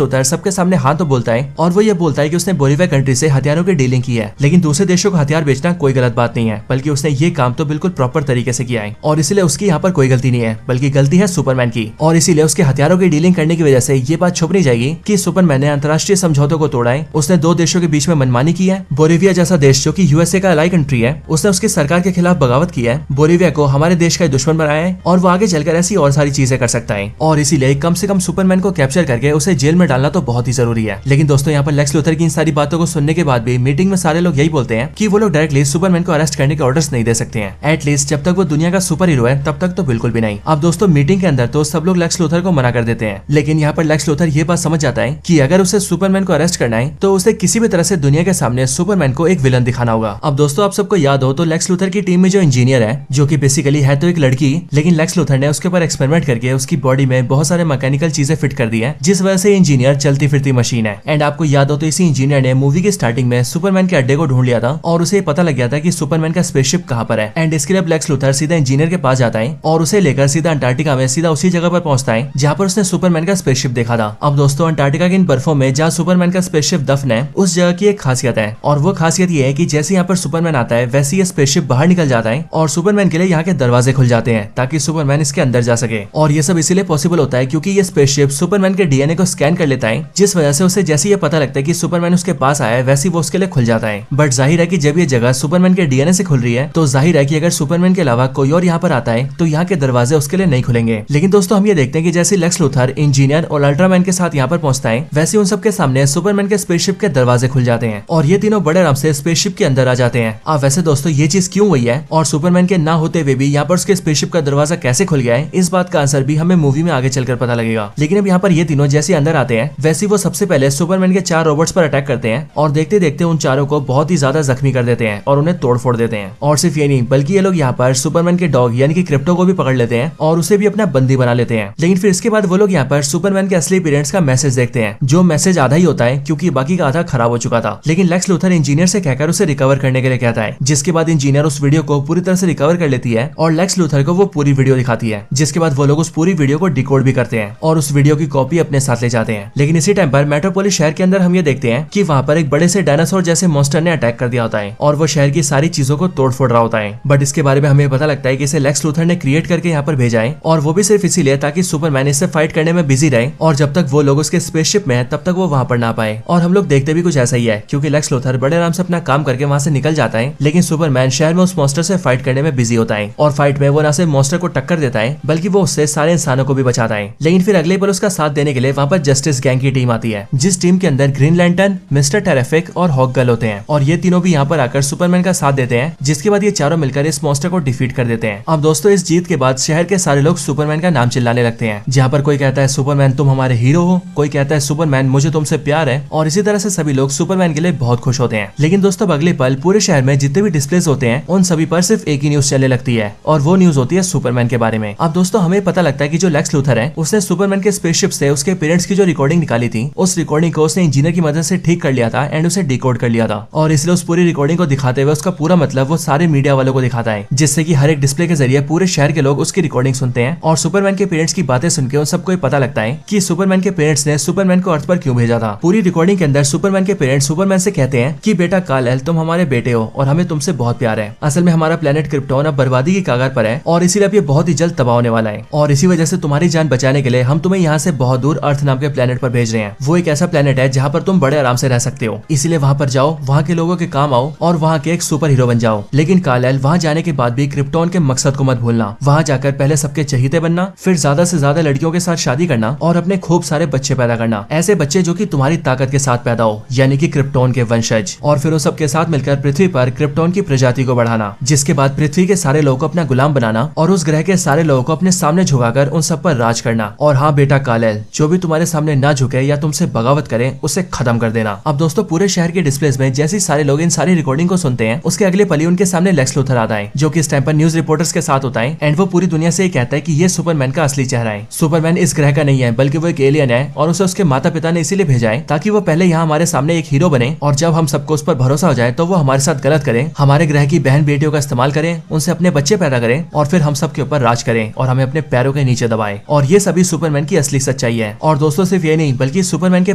A: लूथर सबके सामने हाँ तो बोलता है और वो ये बोलता है कि उसने बोरीविया कंट्री से हथियारों की डीलिंग की है, लेकिन दूसरे देशों को हथियार बेचना कोई गलत बात नहीं है, बल्कि उसने ये काम तो बिल्कुल प्रॉपर तरीके से किया है और इसलिए उसकी यहाँ पर कोई गलती नहीं है, बल्कि गलती है सुपरमैन की। और इसीलिए उसके हथियारों की डीलिंग करने की वजह से ये बात छुप नहीं जाएगी कि सुपरमैन ने अंतर्राष्ट्रीय समझौतों को तोड़ा है, उसने दो देशों के बीच में मनमानी की है। बोरीविया जैसा देश जो कि यूएसए का अलाई कंट्री है, उसने उसकी सरकार के खिलाफ बगावत की है, बोरीविया को हमारे देश का दुश्मन बनाया है और वो आगे चलकर ऐसी और सारी चीजें कर सकता है और इसीलिए कम से कम सुपरमैन को कैप्चर करके उसे जेल में डालना तो बहुत ही जरूरी है। लेकिन दोस्तों यहाँ पर लेक्स लूथर की इन सारी बातों को सुनने के बाद भी मीटिंग में सारे लोग यही बोलते हैं कि वो लोग डायरेक्टली सुपरमैन को अरेस्ट करने के ऑर्डर्स नहीं दे सकते हैं, एटलीस्ट जब तक वो दुनिया का सुपर हीरो है तब तक तो बिल्कुल भी नहीं। अब दोस्तों मीटिंग के अंदर तो सब लोग लेक्स लूथर को मना कर देते हैं, लेकिन यहाँ पर लेक्स लूथर ये बात समझ जाता है कि अगर उसे सुपरमैन को अरेस्ट करना है तो उसे किसी भी तरह से दुनिया के सामने सुपरमैन को एक विलन दिखाना होगा। अब दोस्तों आप सबको याद हो तो लेक्स लूथर की टीम में जो इंजीनियर है, जो कि बेसिकली है तो एक लड़की, लेकिन लेक्स लूथर ने उसके ऊपर एक्सपेरिमेंट करके उसकी बॉडी में बहुत सारे मैकेनिकल चीजें फिट कर दी है, जिस वजह से इंजीनियर चलती फिरती मशीन है। एंड आपको याद हो तो इसी इंजीनियर ने मूवी की स्टार्टिंग में सुपरमैन के अड्डे को ढूंढ लिया था और उसे पता लग गया था कि सुपरमैन का स्पेसशिप कहाँ पर है। एंड इसके लिए लेक्स लूथर सीधा इंजीनियर के पास जाता है और उसे लेकर सीधा अंटार्कटिका में सीधा उसी जगह पर पहुंचता है जहाँ पर उसने सुपरमैन का स्पेसशिप देखा था। अब दोस्तों अंटार्कटिका के इन बर्फों में जहाँ सुपरमैन का स्पेसशिप दफन है, उस जगह की एक खासियत है और वो खासियत ये है कि जैसे यहाँ पर सुपरमैन आता है वैसे ये स्पेसशिप बाहर निकल जाता है और सुपरमैन के लिए यहाँ के दरवाजे खुल जाते हैं ताकि सुपरमैन इसके अंदर जा सके। और ये सब इसीलिए पॉसिबल होता है क्योंकि ये स्पेसशिप सुपरमैन के डीएनए को स्कैन कर लेता है, जिस वजह से उसे जैसे ये पता लगता है कि सुपरमैन उसके पास आया है वैसे वो उसके लिए खुल जाता है। बट जाहिर है कि जब ये जगह सुपरमैन के डीएनए से खुल रही है तो जाहिर है कि अगर सुपरमैन के अलावा कोई और यहाँ पर आता है तो यहाँ के दरवाजे उसके लिए नहीं खुलेंगे। लेकिन दोस्तों हम ये देखते हैं कि जैसे लेक्स लूथर, इंजीनियर और अल्ट्रामैन के साथ यहाँ पर पहुंचता है, वैसे उन सबके सामने सुपरमैन के स्पेसशिप के दरवाजे खुल जाते हैं और ये तीनों बड़े आराम से स्पेसशिप के अंदर आ जाते हैं। अब वैसे दोस्तों ये चीज क्यों हुई है और सुपरमैन के ना होते हुए भी यहाँ पर उसके स्पेसशिप का दरवाजा कैसे खुल गया है, इस बात का आंसर भी हमें मूवी में आगे चलकर पता लगेगा। लेकिन अब यहाँ पर ये तीनों जैसे अंदर आते हैं वैसे वो सबसे पहले सुपरमैन के 4 रोबोट्स पर अटैक करते हैं और देखते देखते उन चारों को बहुत ही ज्यादा जख्मी कर देते हैं और उन्हें तोड़ फोड़ देते हैं। और सिर्फ ये नहीं बल्कि ये लोग यहाँ पर सुपरमैन के डॉग यानी कि क्रिप्टो को भी पकड़ लेते हैं और उसे भी अपना बंदी बना लेते हैं। लेकिन फिर इसके बाद वो लोग यहाँ पर सुपरमैन के असली पेरेंट्स का मैसेज देखते हैं, जो मैसेज आधा ही होता है क्योंकि बाकी का आधा खराब हो चुका था। लेकिन लेक्स लूथर इंजीनियर से कहकर उसे रिकवर करने के लिए कहता है, जिसके बाद इंजीनियर उस वीडियो को पूरी तरह से रिकवर कर लेती है और लेक्स लूथर को वो पूरी वीडियो दिखाती है, जिसके बाद वो लोग उस पूरी वीडियो को डिकोड भी करते हैं और उस वीडियो की कॉपी अपने साथ ले जाते हैं। लेकिन इसी टाइम पर मेट्रोपोलिस शहर के अंदर हम ये देखते हैं कि वहाँ पर एक बड़े से डायनासोर जैसे मॉन्स्टर ने अटैक कर दिया होता है और वो शहर की सारी चीजों को तोड़ फोड़ रहा होता है। बट इसके बारे में हमें पता लगता है कि इसे लेक्स लूथर ने क्रिएट करके यहाँ पर भेजा है और वो भी सिर्फ इसीलिए ताकि सुपरमैन इससे फाइट करने में बिजी रहे और जब तक वो लोग उसके स्पेसशिप में है तब तक वो वहाँ पर ना पाए। और हम लोग देखते भी कुछ ऐसा ही है क्योंकि लेक्स लूथर बड़े आराम से अपना काम करके वहाँ से निकल जाता है, लेकिन सुपरमैन शहर में उस मॉन्स्टर से फाइट करने में बिजी होता है और फाइट में वो ना सिर्फ मॉन्स्टर को टक्कर देता है बल्कि वो उससे सारे इंसानों को भी बचाता है। लेकिन फिर अगले पल उसका साथ देने के लिए वहाँ पर जस्टिस गैंग की टीम आती है, जिस टीम के अंदर ग्रीन लैंटर्न, मिस्टर टेरिफिक और हॉक गर्ल होते हैं और ये तीनों भी यहाँ पर आकर सुपरमैन का साथ देते हैं, जिसके बाद ये चारों मिलकर इस मॉन्स्टर को डिफीट कर देते हैं। अब दोस्तों इस जीत के बाद शहर के सारे लोग सुपरमैन का नाम चिल्लाने लगते हैं, जहाँ पर कोई कहता है सुपरमैन तुम हमारे हीरो हो, कोई कहता है सुपरमैन मुझे तुमसे प्यार है और इसी तरह से सभी लोग सुपरमैन के लिए बहुत खुश होते हैं। लेकिन दोस्तों अगले पल पूरे शहर में जितने भी डिस्प्लेस होते हैं उन सभी पर सिर्फ एक ही न्यूज चलने लगती है और वो न्यूज होती है सुपरमैन के बारे में। अब दोस्तों हमें पता लगता लगता है कि जो लेक्स लूथर है उसने सुपरमैन के स्पेसशिप से उसके पेरेंट्स की जो रिकॉर्डिंग निकाली थी उस रिकॉर्डिंग को उसने इंजीनियर की मदद से ठीक कर लिया था एंड उसे डिकोड कर लिया था। और इसलिए उस पूरी रिकॉर्डिंग को दिखाते हुए उसका पूरा मतलब वो सारे मीडिया वालों को दिखाता है, जिससे कि हर एक डिस्प्ले के जरिए पूरे शहर के लोग उसकी रिकॉर्डिंग सुनते हैं और सुपरमैन के पेरेंट्स की बातें सुनकर उन सबको पता लगता है कि सुपरमैन के पेरेंट्स ने सुपरमैन को अर्थ पर क्यों भेजा था। पूरी रिकॉर्डिंग के अंदर सुपरमैन के पेरेंट्स सुपरमैन से कहते हैं कि बेटा काल-एल तुम हमारे बेटे हो और हमें तुमसे बहुत प्यार है। असल में हमारा प्लेनेट क्रिप्टोन अब बर्बादी की कगार पर है और इसीलिए अब ये बहुत ही जल्द तबाह होने वाला है और इसी वजह से तुम्हारी जान बचाने के लिए हम तुम्हें यहाँ से बहुत दूर अर्थ नाम के प्लेनेट पर भेज रहे हैं। वो एक ऐसा प्लेनेट है जहाँ पर तुम बड़े आराम से रह सकते हो, इसीलिए वहाँ पर जाओ, वहाँ के लोगों के काम आओ और वहाँ के एक सुपर हीरो बन जाओ। लेकिन काल-एल वहाँ जाने के बाद भी क्रिप्टोन के मकसद को मत भूलना। वहाँ जाकर पहले सबके चहीते बनना, फिर ज्यादा से ज्यादा लड़कियों के साथ शादी करना और अपने खूब सारे बच्चे पैदा करना, ऐसे बच्चे जो कि तुम्हारी ताकत के साथ पैदा हो, यानी कि क्रिप्टोन के वंशज। और फिर उन सबके साथ मिलकर पृथ्वी पर क्रिप्टोन की प्रजाति को बढ़ाना, जिसके बाद पृथ्वी के सारे लोगों को अपना गुलाम बनाना और उस ग्रह के सारे लोगों को अपने सामने झुकाकर उन सब पर राज करना। और हाँ बेटा काल-एल, जो भी तुम्हारे सामने ना झुके या तुमसे बगावत करे उसे खत्म कर देना। अब दोस्तों पूरे शहर के डिस्प्लेस में जैसे सारे लोग इन सारी रिकॉर्डिंग को सुनते हैं, उसके अगले पल ही उनके सामने लेक्स लूथर आता है, जो कि इस टाइम पर न्यूज रिपोर्टर्स के साथ होता है एंड वो पूरी दुनिया से कहता है कि ये सुपरमैन का असली चेहरा है। सुपरमैन इस ग्रह का नहीं है बल्कि वो एक एलियन है और उसे उसके माता पिता ने इसीलिए भेजा है ताकि वो पहले यहाँ हमारे सामने एक हीरो बने और जब हम सबको उस पर भरोसा हो जाए तो वो हमारे साथ गलत करें, हमारे ग्रह की बहन बेटियों का इस्तेमाल करें, उनसे अपने बच्चे पैदा करें और फिर हम सब के ऊपर राज करें और हमें अपने पैरों के नीचे दबाए। और ये सभी सुपरमैन की असली सच्चाई है। और दोस्तों सिर्फ ये नहीं बल्कि सुपरमैन के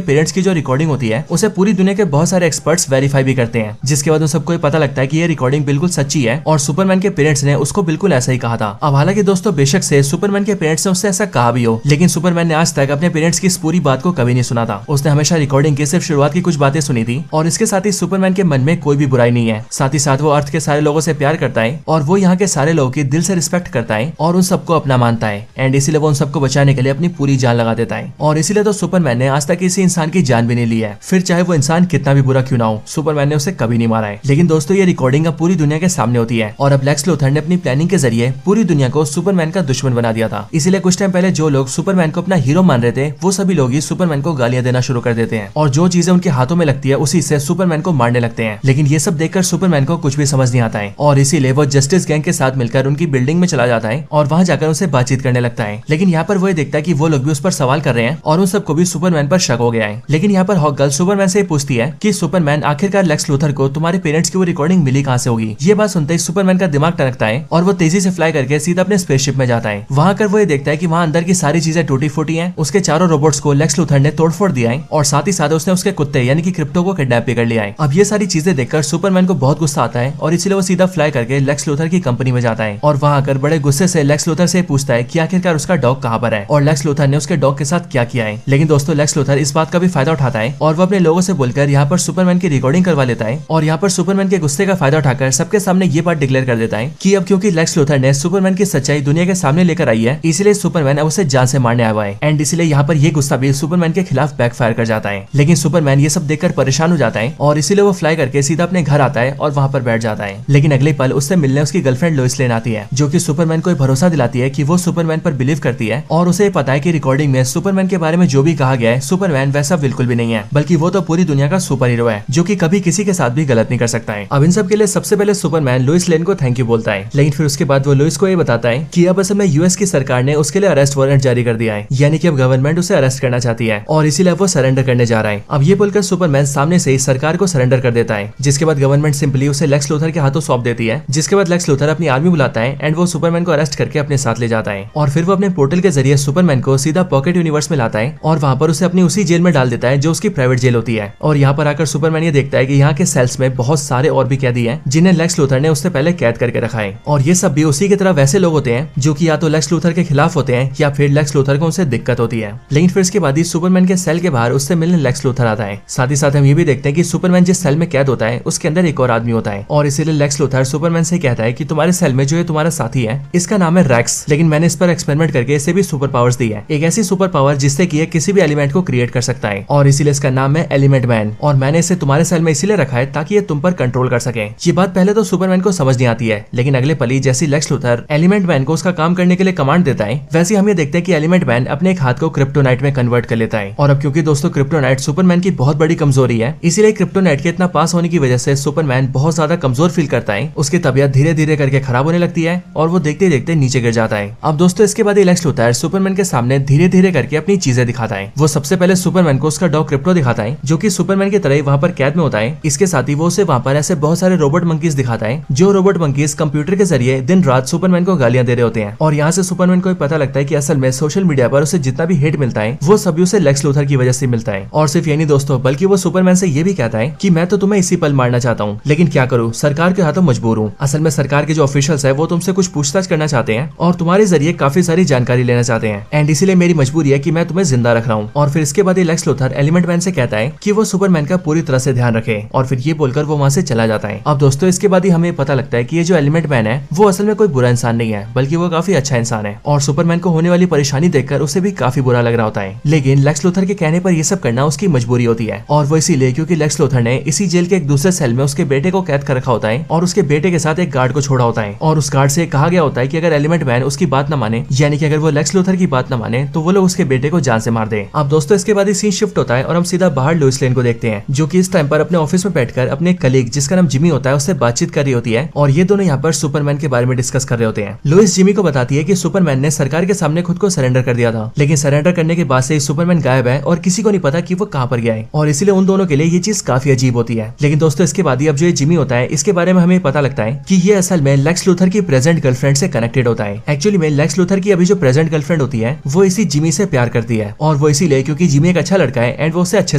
A: पेरेंट्स की जो रिकॉर्डिंग होती है उसे पूरी दुनिया के बहुत सारे एक्सपर्ट्स वेरीफाई भी करते हैं, जिसके बाद उन सबको पता लगता है कि ये रिकॉर्डिंग बिल्कुल सच्ची है और सुपरमैन के पेरेंट्स ने उसको बिल्कुल ऐसा ही कहा था। अब हालांकि दोस्तों बेशक से सुपरमैन के पेरेंट्स ने उससे ऐसा कहा भी हो, लेकिन सुपरमैन ने आज तक अपने पेरेंट्स की इस पूरी बात को कभी नहीं सुना था। उसने हमेशा रिकॉर्डिंग की सिर्फ शुरुआत की कुछ बातें सुनी थी और इसके साथ ही सुपरमैन के मन में कोई भी बुराई नहीं है। साथ ही साथ वो अर्थ के सारे लोगों से प्यार करता है और वो यहाँ के सारे लोगों की दिल से रिस्पेक्ट करता है और उन सबको अपना मानता है एंड इसीलिए वो उन सबको बचाने के लिए अपनी पूरी जान लगा देता है। और इसीलिए तो सुपरमैन ने आज तक किसी इंसान की जान भी नहीं ली है, फिर चाहे वो इंसान कितना भी बुरा क्यों ना हो, सुपरमैन ने उसे कभी नहीं मारा है। लेकिन दोस्तों ये रिकॉर्डिंग अब पूरी दुनिया के सामने होती है और अब लेक्स लूथर ने अपनी प्लानिंग के जरिए पूरी दुनिया को सुपरमैन का दुश्मन बना दिया था। इसीलिए कुछ टाइम पहले जो लोग सुपरमैन को अपना हीरो मान रहे थे वो सभी लोग ही सुपरमैन को गालियां देना शुरू कर देते हैं और जो चीजें उनके हाथों में लगती है उसी से सुपरमैन को मारने लगते हैं। लेकिन ये सब देखकर सुपरमैन को कुछ भी समझ नहीं आता है और इसीलिए वो जस्टिस गैंग के साथ मिलकर उनकी बिल्डिंग में चला जाता है और वहां जाकर उनसे बातचीत करने लगता है। लेकिन यहाँ पर वो देखता है कि वो लोग भी उस पर सवाल कर रहे हैं और उन सबको भी सुपरमैन पर शक हो गया है। लेकिन यहाँ पर हॉक गर्ल सुपरमैन से पूछती है कि सुपरमैन आखिरकार लेक्स लूथर को तुम्हारे पेरेंट्स की वो रिकॉर्डिंग मिली कहाँ से होगी। ये बात सुनते ही सुपरमैन का दिमाग टनकता है और वो तेजी से फ्लाई करके सीधा अपने स्पेसशिप में जाता है। वहां कर वो ये देखता है कि वहाँ अंदर की सारी चीजें टूटी फूटी हैं, उसके चारों रोबोट्स को लेक्स लूथर ने तोड़फोड़ दिया है और साथ ही साथ उसने उसके कुत्ते यानी कि क्रिप्टो को किडनैप भी कर लिया है। अब ये सारी चीजें देखकर सुपरमैन को बहुत गुस्सा आता है और इसलिए वो सीधा फ्लाई करके लेक्स लूथर की कंपनी में जाता है और वहां आकर बड़े गुस्से से लेक्स लूथर से पूछता है कि आखिरकार उसका डॉग कहाँ पर है और लेक्स लूथर ने उसके डॉग के साथ क्या किया है। लेकिन दोस्तों लेक्स लूथर इस बात का भी फायदा उठाता है और वो अपने लोगों से बोलकर यहाँ पर सुपरमैन की रिकॉर्डिंग करवा लेता है और यहाँ पर सुपरमैन के गुस्से का फायदा उठाकर सबके सामने ये बात डिक्लेयर कर देता है कि अब क्योंकि लेक्स लूथर ने सुपरमैन की सच्चाई दुनिया के सामने लेकर आई है, इसलिए सुपरमैन अब उसे जान से मारने आया हुआ है एंड इसलिए यहाँ पर ये गुस्सा भी सुपरमैन के खिलाफ बैकफायर कर जाता है। लेकिन सुपरमैन ये सब देखकर परेशान हो जाता है और इसीलिए वो फ्लाई करके सीधा अपने घर आता है और वहाँ पर बैठ जाता है। लेकिन अगले पल उससे मिलने उसकी गर्लफ्रेंड लोइस लेन आती है, जो कि सुपरमैन को भरोसा दिलाती है कि वो सुपरमैन पर बिलीव करती है और उसे पता है कि रिकॉर्डिंग में सुपरमैन के बारे में जो भी कहा गया है सुपरमैन वैसा बिल्कुल भी नहीं है, बल्कि वो तो पूरी दुनिया का सुपर हीरो है जो कि कभी किसी के साथ भी गलत नहीं कर सकता है। अब इन सब के लिए सबसे पहले सुपरमैन लोइस लेन को थैंक यू बोलता है, लेकिन फिर उसके बाद वो लोइस को ये बताता है कि अब असल में यूएस की सरकार ने उसके लिए अरेस्ट वारंट जारी कर दिया है, यानी कि अब गवर्नमेंट उसे अरेस्ट करना चाहती है और इसीलिए वो सरेंडर करने जा रहा है। अब ये बोलकर सुपरमैन सामने से ही सरकार को सरेंडर कर देता है, जिसके बाद गवर्नमेंट सिंपली उसे लेक्स लूथर के हाथों सौंप देती है, जिसके बाद लेक्स लूथर अपनी आर्मी बुलाता है एंड वो सुपरमैन को अरेस्ट करके अपने साथ ले जाता है और फिर वो अपने पोर्टल के जरिए सुपरमैन को सीधा पॉकेट यूनिवर्स में लाता है और वहाँ पर उसे अपनी उसी जेल में डाल देता है जो उसकी प्राइवेट जेल होती है। और यहाँ पर आकर सुपरमैन ये देखता है कि यहाँ के सेल्स में बहुत सारे और भी कैदी हैं जिन्हें लेक्स लूथर ने उससे पहले कैद करके रखा है और ये सब भी उसी की तरह वैसे लोग होते हैं जो कि या तो लेक्स लूथर के खिलाफ होते हैं या फिर लेक्स लूथर को उनसे दिक्कत होती है। लेकिन फिर इसके बाद ही सुपरमैन के सेल के बाहर उससे मिलने लेक्स लूथर आता है। साथ ही साथ हम ये भी देखते हैं कि सुपरमैन जिस सेल में कैद होता है उसके अंदर एक और आदमी होता है और इसीलिए लेक्स लूथर सुपरमैन से कहता है कि तुम्हारे सेल में जो ये तुम्हारा साथी है इसका नाम है रैक्स, लेकिन मैंने इस पर एक्सपेरिमेंट करके इसे भी सुपर पावर्स दी है, एक ऐसी सुपर पावर जिससे कि ये किसी भी एलिमेंट को क्रिएट कर सकता है और इसीलिए इसका नाम है एलिमेंट मैन और मैंने इसे तुम्हारे सेल में इसीलिए रखा है ताकि ये तुम पर कंट्रोल कर सके। ये बात पहले तो सुपरमैन को समझ नहीं आती है, लेकिन अगले पल ही जैसे लेक्स लूथर एलिमेंट मैन को उसका काम करने के लिए कमांड देता है, वैसे हम ये देखते हैं कि एलिमेंट मैन अपने एक हाथ को क्रिप्टोनाइट में कन्वर्ट कर लेता है। और अब क्योंकि दोस्तों क्रिप्टोनाइट सुपरमैन की बहुत बड़ी कमजोरी है, इसीलिए क्रिप्टोनाइट के इतना पास होने की वजह से सुपरमैन बहुत ज्यादा कमजोर फील करता है, उसकी तबीयत धीरे धीरे करके खराब होने लगती है और वो देखते देखते नीचे गिर जाता है। अब दोस्तों इसके बाद लेक्स लूथर सुपरमैन के सामने धीरे धीरे करके अपनी चीजें दिखाता है। वो सबसे पहले सुपरमैन को उसका डॉग क्रिप्टो दिखाता है, जो कि सुपरमैन की तरह वहाँ पर कैद में होता है। इसके साथ ही वो उसे वहाँ पर ऐसे बहुत सारे रोबोट मंकीज दिखाता है, जो रोबोट मंकीज कंप्यूटर के जरिए दिन रात सुपरमैन को गालियां दे रहे होते हैं। और यहाँ से सुपरमैन को पता लगता है कि असल में सोशल मीडिया पर उसे जितना भी हेट मिलता है वो सभी उसे लेक्स लूथर की वजह से मिलता है। और सिर्फ ये नहीं दोस्तों, बल्कि वो सुपरमैन से ये भी कहता है कि मैं तो तुम्हें इसी पल मारना चाहता हूँ, लेकिन क्या करूँ, सरकार के हाथों मजबूर हूँ। असल में सरकार के जो ऑफिशियल्स है वो तुमसे कुछ पूछताछ करना चाहते हैं और तुम्हारे जरिए काफी सारी जानकारी लेना चाहते हैं, एंड इसीलिए मेरी मजबूरी है कि मैं तुम्हें जिंदा रख रहा हूँ। और फिर इसके बाद लेक्स लूथर एलिमेंट मैन से कहता है कि वो सुपरमैन का पूरी तरह से ध्यान रखे, और फिर ये बोलकर वो वहाँ से चला जाता है। अब दोस्तों इसके बाद ही हमें पता लगता है कि ये जो एलिमेंट मैन है वो असल में कोई बुरा इंसान नहीं है, बल्कि वो काफी अच्छा इंसान है। और सुपरमैन को होने वाली परेशानी देखकर उसे भी काफी बुरा लग रहा होता है, लेकिन लेक्स लूथर के कहने पर ये सब करना उसकी मजबूरी होती है। और वो इसीलिए क्योंकि लेक्स लूथर ने इसी जेल के एक दूसरे सेल में उसके बेटे को कैद कर रखा होता है और उसके बेटे के साथ एक गार्ड को छोड़ा होता है। और उस गार्ड से कहा गया होता है कि अगर एलिमेंट मैन उसकी बात न माने, यानी कि अगर वो लेक्स लूथर की बात न माने, तो वो लोग उसके बेटे को जान से मार दे। अब दोस्तों इसके बाद सीन शिफ्ट होता है और हम सीधा बाहर लुइस लेन को देखते हैं, जो कि इस टाइम पर अपने ऑफिस में बैठकर अपने कलीग जिसका नाम जिमी होता है उससे बातचीत कर रही होती है। और ये दोनों यहाँ पर सुपरमैन के बारे में डिस्कस कर रहे होते हैं। लुइस जिमी को बताती है कि सुपरमैन ने सरकार के सामने खुद को सरेंडर कर दिया था, लेकिन सरेंडर करने के बाद से सुपरमैन गायब है और किसी को नहीं पता कि वो कहाँ पर गया है। और इसीलिए उन दोनों के लिए ये चीज काफी अजीब होती है। लेकिन दोस्तों इसके बाद ही अब जो ये जिमी होता है इसके बारे में हमें पता लगता है कि ये असल में लेक्स लूथर की प्रेजेंट गर्लफ्रेंड से कनेक्टेड होता है। एक्चुअली में लेक्स लूथर की अभी जो प्रेजेंट गर्लफ्रेंड होती है वो इसी जिमी से प्यार करती है, और वो इसीलिए क्योंकि जिमी एक अच्छा लड़का है एंड वो उससे अच्छे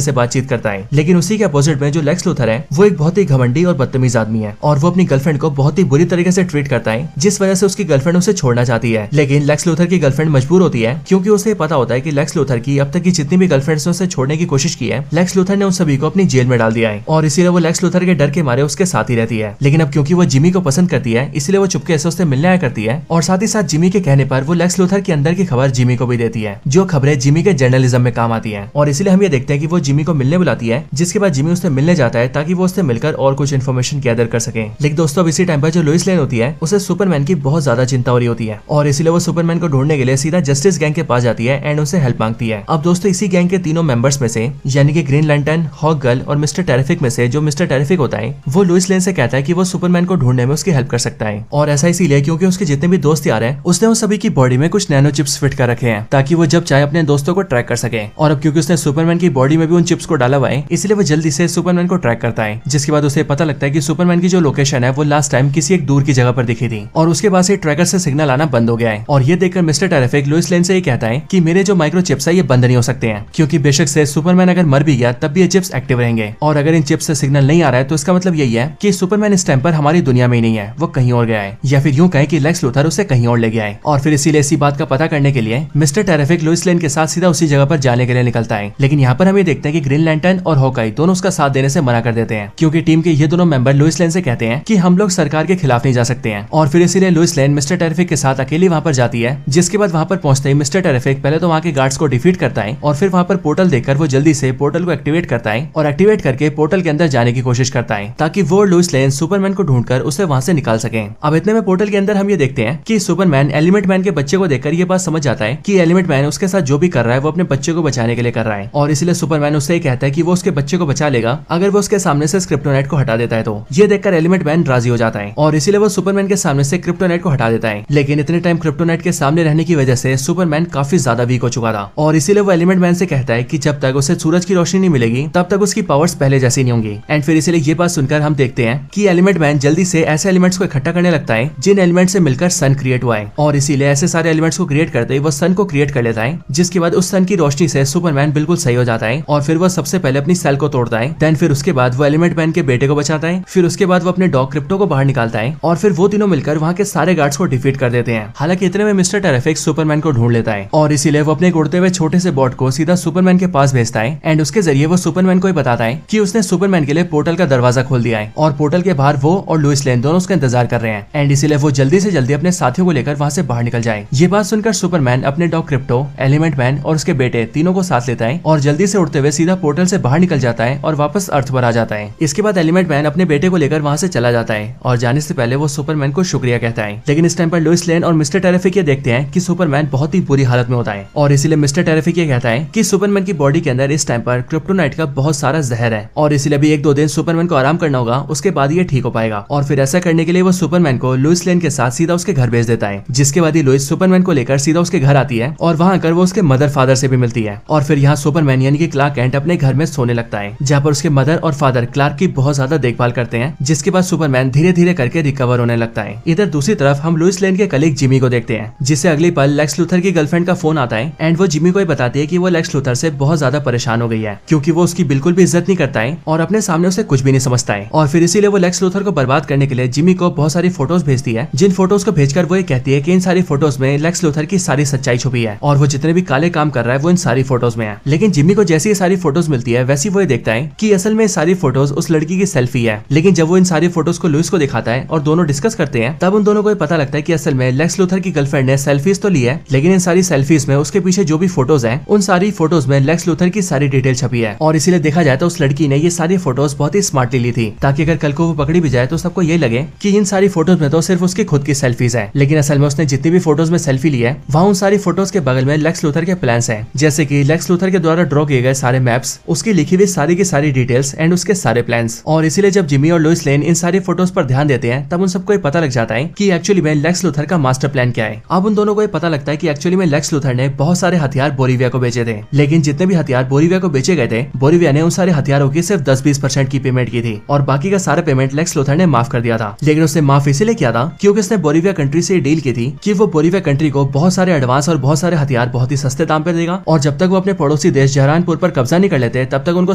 A: से बातचीत करता है। लेकिन उसी के अपोजिट में जो लेक्स लूथर है वो एक बहुत ही घमंडी और बदतमीज आदमी है, और वो अपनी गर्लफ्रेंड को बहुत ही बुरी तरीके से ट्रीट करता है, जिस वजह से उसकी गर्लफ्रेंड उसे छोड़ना चाहती है। लेकिन लेक्स लूथर की गर्लफ्रेंड मजबूर होती है, क्योंकि उसे पता होता है कि लेक्स लूथर की अब तक की जितनी भी गर्लफ्रेंड्स ने उसे छोड़ने की कोशिश की है, लेक्स लूथर ने उन सभी को अपनी जेल में डाल दिया है, और इसीलिए वो लेक्स लूथर के डर के मारे उसके साथ ही रहती है। लेकिन अब क्योंकि वो जिमी को पसंद करती है, इसलिए वो चुपके से उससे मिलने आया करती है, और साथ ही साथ जिमी के कहने पर वो लेक्स लूथर के अंदर की खबर जिमी को भी देती है, जो खबरें जिमी के जर्नलिज्म में काम आती है। और इसलिए हम ये देखते हैं कि वो जिमी को मिलने बुलाती है, जिसके बाद जिमी उससे मिलने जाता है ताकि वो उससे मिलकर और कुछ इन्फॉर्मेशन गैदर कर सके। लेकिन दोस्तों अब इसी टाइम पर जो लुइस लेन होती है उसे सुपरमैन की बहुत ज्यादा चिंता हो रही होती है, और इसीलिए वो सुपरमैन को ढूंढने के लिए सीधा जस्टिस गैंग के पास जाती है एंड उनसे हेल्प मांगती है। अब दोस्तों इसी गैंग के तीनों मेंबर्स में से, यानी कि ग्रीन लैंटर्न, हॉक गर्ल और मिस्टर टेरिफिक में से जो मिस्टर टेरिफिक होता है वो लुइस लेन से कहता है कि वो सुपरमैन को ढूंढने में उसकी हेल्प कर सकता है। और ऐसा इसीलिए क्योंकि उसके जितने भी दोस्त यार हैं उसने उन सभी की बॉडी में कुछ नैनो चिप्स फिट कर रखे हैं, ताकि वो जब चाहे अपने दोस्तों को ट्रैक कर सके। और अब क्योंकि उसने सुपरमैन की बॉडी में भी उन चिप्स को डाला हुआ है, इसलिए वो जल्दी से सुपरमैन को ट्रैक करता है, जिसके बाद उसे पता लगता है कि सुपरमैन की जो लोकेशन है वो लास्ट टाइम किसी एक दूर की जगह पर दिखी थी, और उसके बाद से ट्रैकर से सिग्नल आना बंद हो गया है। और ये देखकर मिस्टर टेरिफिक लुइस लेन से ये कहता है कि मेरे जो माइक्रो चिप्स है ये बंद नहीं हो सकते हैं, क्योंकि बेशक से सुपरमैन अगर मर भी गया तब भी ये चिप्स एक्टिव रहेंगे, और अगर इन चिप्स से सिग्नल नहीं आ रहा है तो इसका मतलब यही है कि सुपरमैन इस टाइम पर हमारी दुनिया में ही नहीं है, वो कहीं और गया है, या फिर यूं कहें कि लेक्स लूथर उसे कहीं और ले गया है। और फिर इसीलिए इसी बात का पता करने के लिए मिस्टर टेरिफिक लुइस लेन के साथ सीधा उसी जगह पर जाने के लिए निकलता है। लेकिन यहाँ पर हम ये देखते हैं कि ग्रीन लैंटर्न और हॉकाई दोनों उसका साथ देने से मना कर देते हैं, क्योंकि टीम के ये दोनों मेंबर लुइस लेन से कहते हैं कि हम लोग सरकार के खिलाफ नहीं जा सकते हैं। और फिर इसीलिए लुइस लेन मिस्टर टेरिफिक के साथ अकेली वहाँ पर जाती है, जिसके बाद वहाँ पर पहुंचते ही मिस्टर टेरिफिक पहले तो वहाँ के गार्ड्स को डिफीट करता है, और फिर वहाँ पर पोर्टल देखकर वो जल्दी से पोर्टल को एक्टिवेट करता है, और एक्टिवेट करके पोर्टल के अंदर जाने की कोशिश करता है, ताकि वो लुइस लेन सुपरमैन को ढूंढकर उसे वहाँ से निकाल सके। अब इतने में पोर्टल के अंदर हम ये देखते हैं कि सुपरमैन एलिमेंट मैन के बच्चे को देखकर ये बात समझ जाता है कि एलिमेंट मैन उसके साथ जो भी कर रहा है वो अपने बच्चे को बचाने के लिए कर रहा है, और इसलिए सुपरमैन उससे कहता है कि वो उसके बच्चे को बचा लेगा अगर वो उसके सामने से क्रिप्टोनाइट को हटा देता है। तो ये देखकर एलिमेंट मैन राजी हो जाता है, और इसीलिए वो सुपरमैन के सामने से क्रिप्टोनाइट को हटा देता है। लेकिन इतने टाइम क्रिप्टोनाइट के सामने रहने की वजह से सुपरमैन काफी ज्यादा वीक हो चुका था, और इसीलिए वो एलिमेंट मैन से कहता है कि जब तक उसे सूरज की रोशनी नहीं मिलेगी तब तक उसकी पावर्स पहले जैसी नहीं होंगी। एंड फिर इसीलिए ये बात सुनकर हम देखते हैं कि एलिमेंट मैन जल्दी से ऐसे एलिमेंट्स को इकट्ठा करने लगता है जिन एलिमेंट से मिलकर सन क्रिएट हुआ है, और इसीलिए ऐसे सारे एलिमेंट्स को क्रिएट करते ही वो सन को क्रिएट कर लेता है, जिसके बाद उस सन की रोशनी से सुपरमैन बिल्कुल सही हो जाता है, और फिर वो सबसे पहले अपनी सेल को तोड़ता है। देन फिर उसके बाद वो एलिमेंट मैन के बेटे को बचाता है, फिर उसके बाद वो अपने डॉग क्रिप्टो को बाहर निकालता है, और फिर वो तीनों मिलकर वहाँ के सारे गार्ड्स को डिफीट कर देते हैं। हालांकि इतने में मिस्टर टेरिफिक सुपरमैन को ढूंढ लेता है, और इसीलिए वो अपने उड़ते हुए छोटे से बॉट को सीधा सुपरमैन के पास भेजता है, एंड उसके जरिए वो सुपरमैन को बताता है कि उसने सुपरमैन के लिए पोर्टल का दरवाजा खोल दिया है, और पोर्टल के बाहर वो और लुइस लेन दोनों उसका इंतजार कर रहे हैं, एंड इसीलिए वो जल्दी से जल्दी अपने साथियों को लेकर वहाँ से बाहर निकल जाए। ये बात सुनकर सुपरमैन अपने डॉग क्रिप्टो, एलिमेंट मैन और उसके बेटे तीनों को साथ लेता है, और जल्दी से उड़ते हुए सीधा पोर्टल से बाहर निकल जाता है और वापस अर्थ पर आ जाता है। इसके बाद एलिमेंट मैन अपने बेटे को लेकर वहाँ से चला जाता है, और जाने से पहले वो सुपरमैन को शुक्रिया कहता है। लेकिन इस टाइम पर लुइस लेन और मिस्टर टेरिफिक ये देखते हैं कि सुपरमैन बहुत ही बुरी हालत में होता है, और इसीलिए मिस्टर टेरिफिक ये कहता है कि सुपरमैन की बॉडी के अंदर इस टाइम पर क्रिप्टोनाइट का बहुत सारा जहर है, और इसलिए भी 1-2 दिन सुपरमैन को आराम करना होगा, उसके बाद ये ठीक हो पाएगा। और फिर ऐसा करने के लिए वो सुपरमैन को लुइस लेन के साथ सीधा उसके घर भेज देता है, जिसके बाद ही लुइस लोइस सुपरमैन को लेकर सीधा उसके घर आती है और वहाँ आकर वो उसके मदर फादर से भी मिलती है। और फिर यहाँ सुपरमैन यानी कि क्लार्क कैंट अपने घर में सोने लगता है, जहाँ पर उसके मदर और फादर क्लार्क की बहुत ज्यादा देखभाल करते हैं, जिसके बाद सुपरमैन धीरे धीरे करके रिकवर होने लगता है। इधर दूसरी तरफ हम लुइस लेन के कलीग जिमी को देखते हैं, जिससे अगली पल लेक्स लूथर की गर्लफ्रेंड का फोन आता है एंड वो जिमी को बताती है कि वो लेक्स लूथर से बहुत ज्यादा परेशान हो गई है, क्योंकि वो उसकी बिल्कुल भी इज्जत नहीं करता है और अपने सामने उसे कुछ भी नहीं समझता है। और फिर इसीलिए वो लेक्स लूथर को बर्बाद करने के लिए जिमी को बहुत सारी फोटोज भेजती है, जिन फोटोज को भेजकर वो ये कहती है कि इन सारी फोटोज में लेक्स लूथर की सारी सच्चाई छुपी है और वो जितने भी काले काम कर रहा है वो इन सारी फोटोज में है। लेकिन जिमी को जैसी ये सारी फोटोज मिलती है वैसी वो ये देखता है कि असल में सारी फोटोज उस लड़की की सेल्फी है। लेकिन जब वो इन सारी फोटोज को लुइस को दिखाता है और दोनों डिस्कस करते हैं, तब उन दोनों को पता लगता है कि असल में लेक्स लूथर की गर्लफ्रेंड ने सेल्फीज तो ली है, लेकिन इन सारी सेल्फीज में उसके पीछे जो भी फोटोज हैं उन सारी फोटोज में लेक्स लूथर की सारी डिटेल छपी है। और इसीलिए देखा जाए तो उस लड़की ने ये सारी फोटोज बहुत ही स्मार्टली ली थी, ताकि अगर कल को वो पकड़ी भी जाए तो सबको ये लगे कि इन सारी फोटोज में तो सिर्फ उसकी खुद की सेल्फीज है, लेकिन असल में उसने जितनी भी फोटोज में सेल्फी ली है वहाँ उन सारी फोटोज के बगल में लेक्स लूथर के प्लान्स हैं, जैसे कि लेक्स लूथर के द्वारा ड्रॉ किए गए सारे मैप्स, उसकी लिखी हुई सारी की सारी डिटेल्स एंड उसके सारे प्लान्स। और इसीलिए जब जिमी और लुइस लेन इन सारी फोटोज पर ध्यान देते हैं तब उन सबको ये पता लग जाता है कि एक्चुअली में लेक्स लूथर का मास्टर प्लान क्या है। अब उन दोनों को ये पता लगता है कि एक्चुअली में लेक्स लूथर ने बहुत सारे हथियार बोरिविया को बेचे थे, लेकिन जितने भी हथियार बोरिविया को बेचे गए थे बोरिविया ने उन सारे हथियारों की सिर्फ 10-20% की पेमेंट की थी और बाकी का सारा पेमेंट लेक्स लूथर ने माफ कर दिया था। लेकिन उसने माफ इसीलिए किया था क्योंकि उसने बोरिविया कंट्री से डील की थी कि वो बोरिविया कंट्री को बहुत सारे एडवांस और बहुत सारे हथियार बहुत ही सस्ते दाम पे देगा और जब तक वो अपने पड़ोसी देश जहरानपुर पर कब्जा नहीं कर लेते तब तक उनको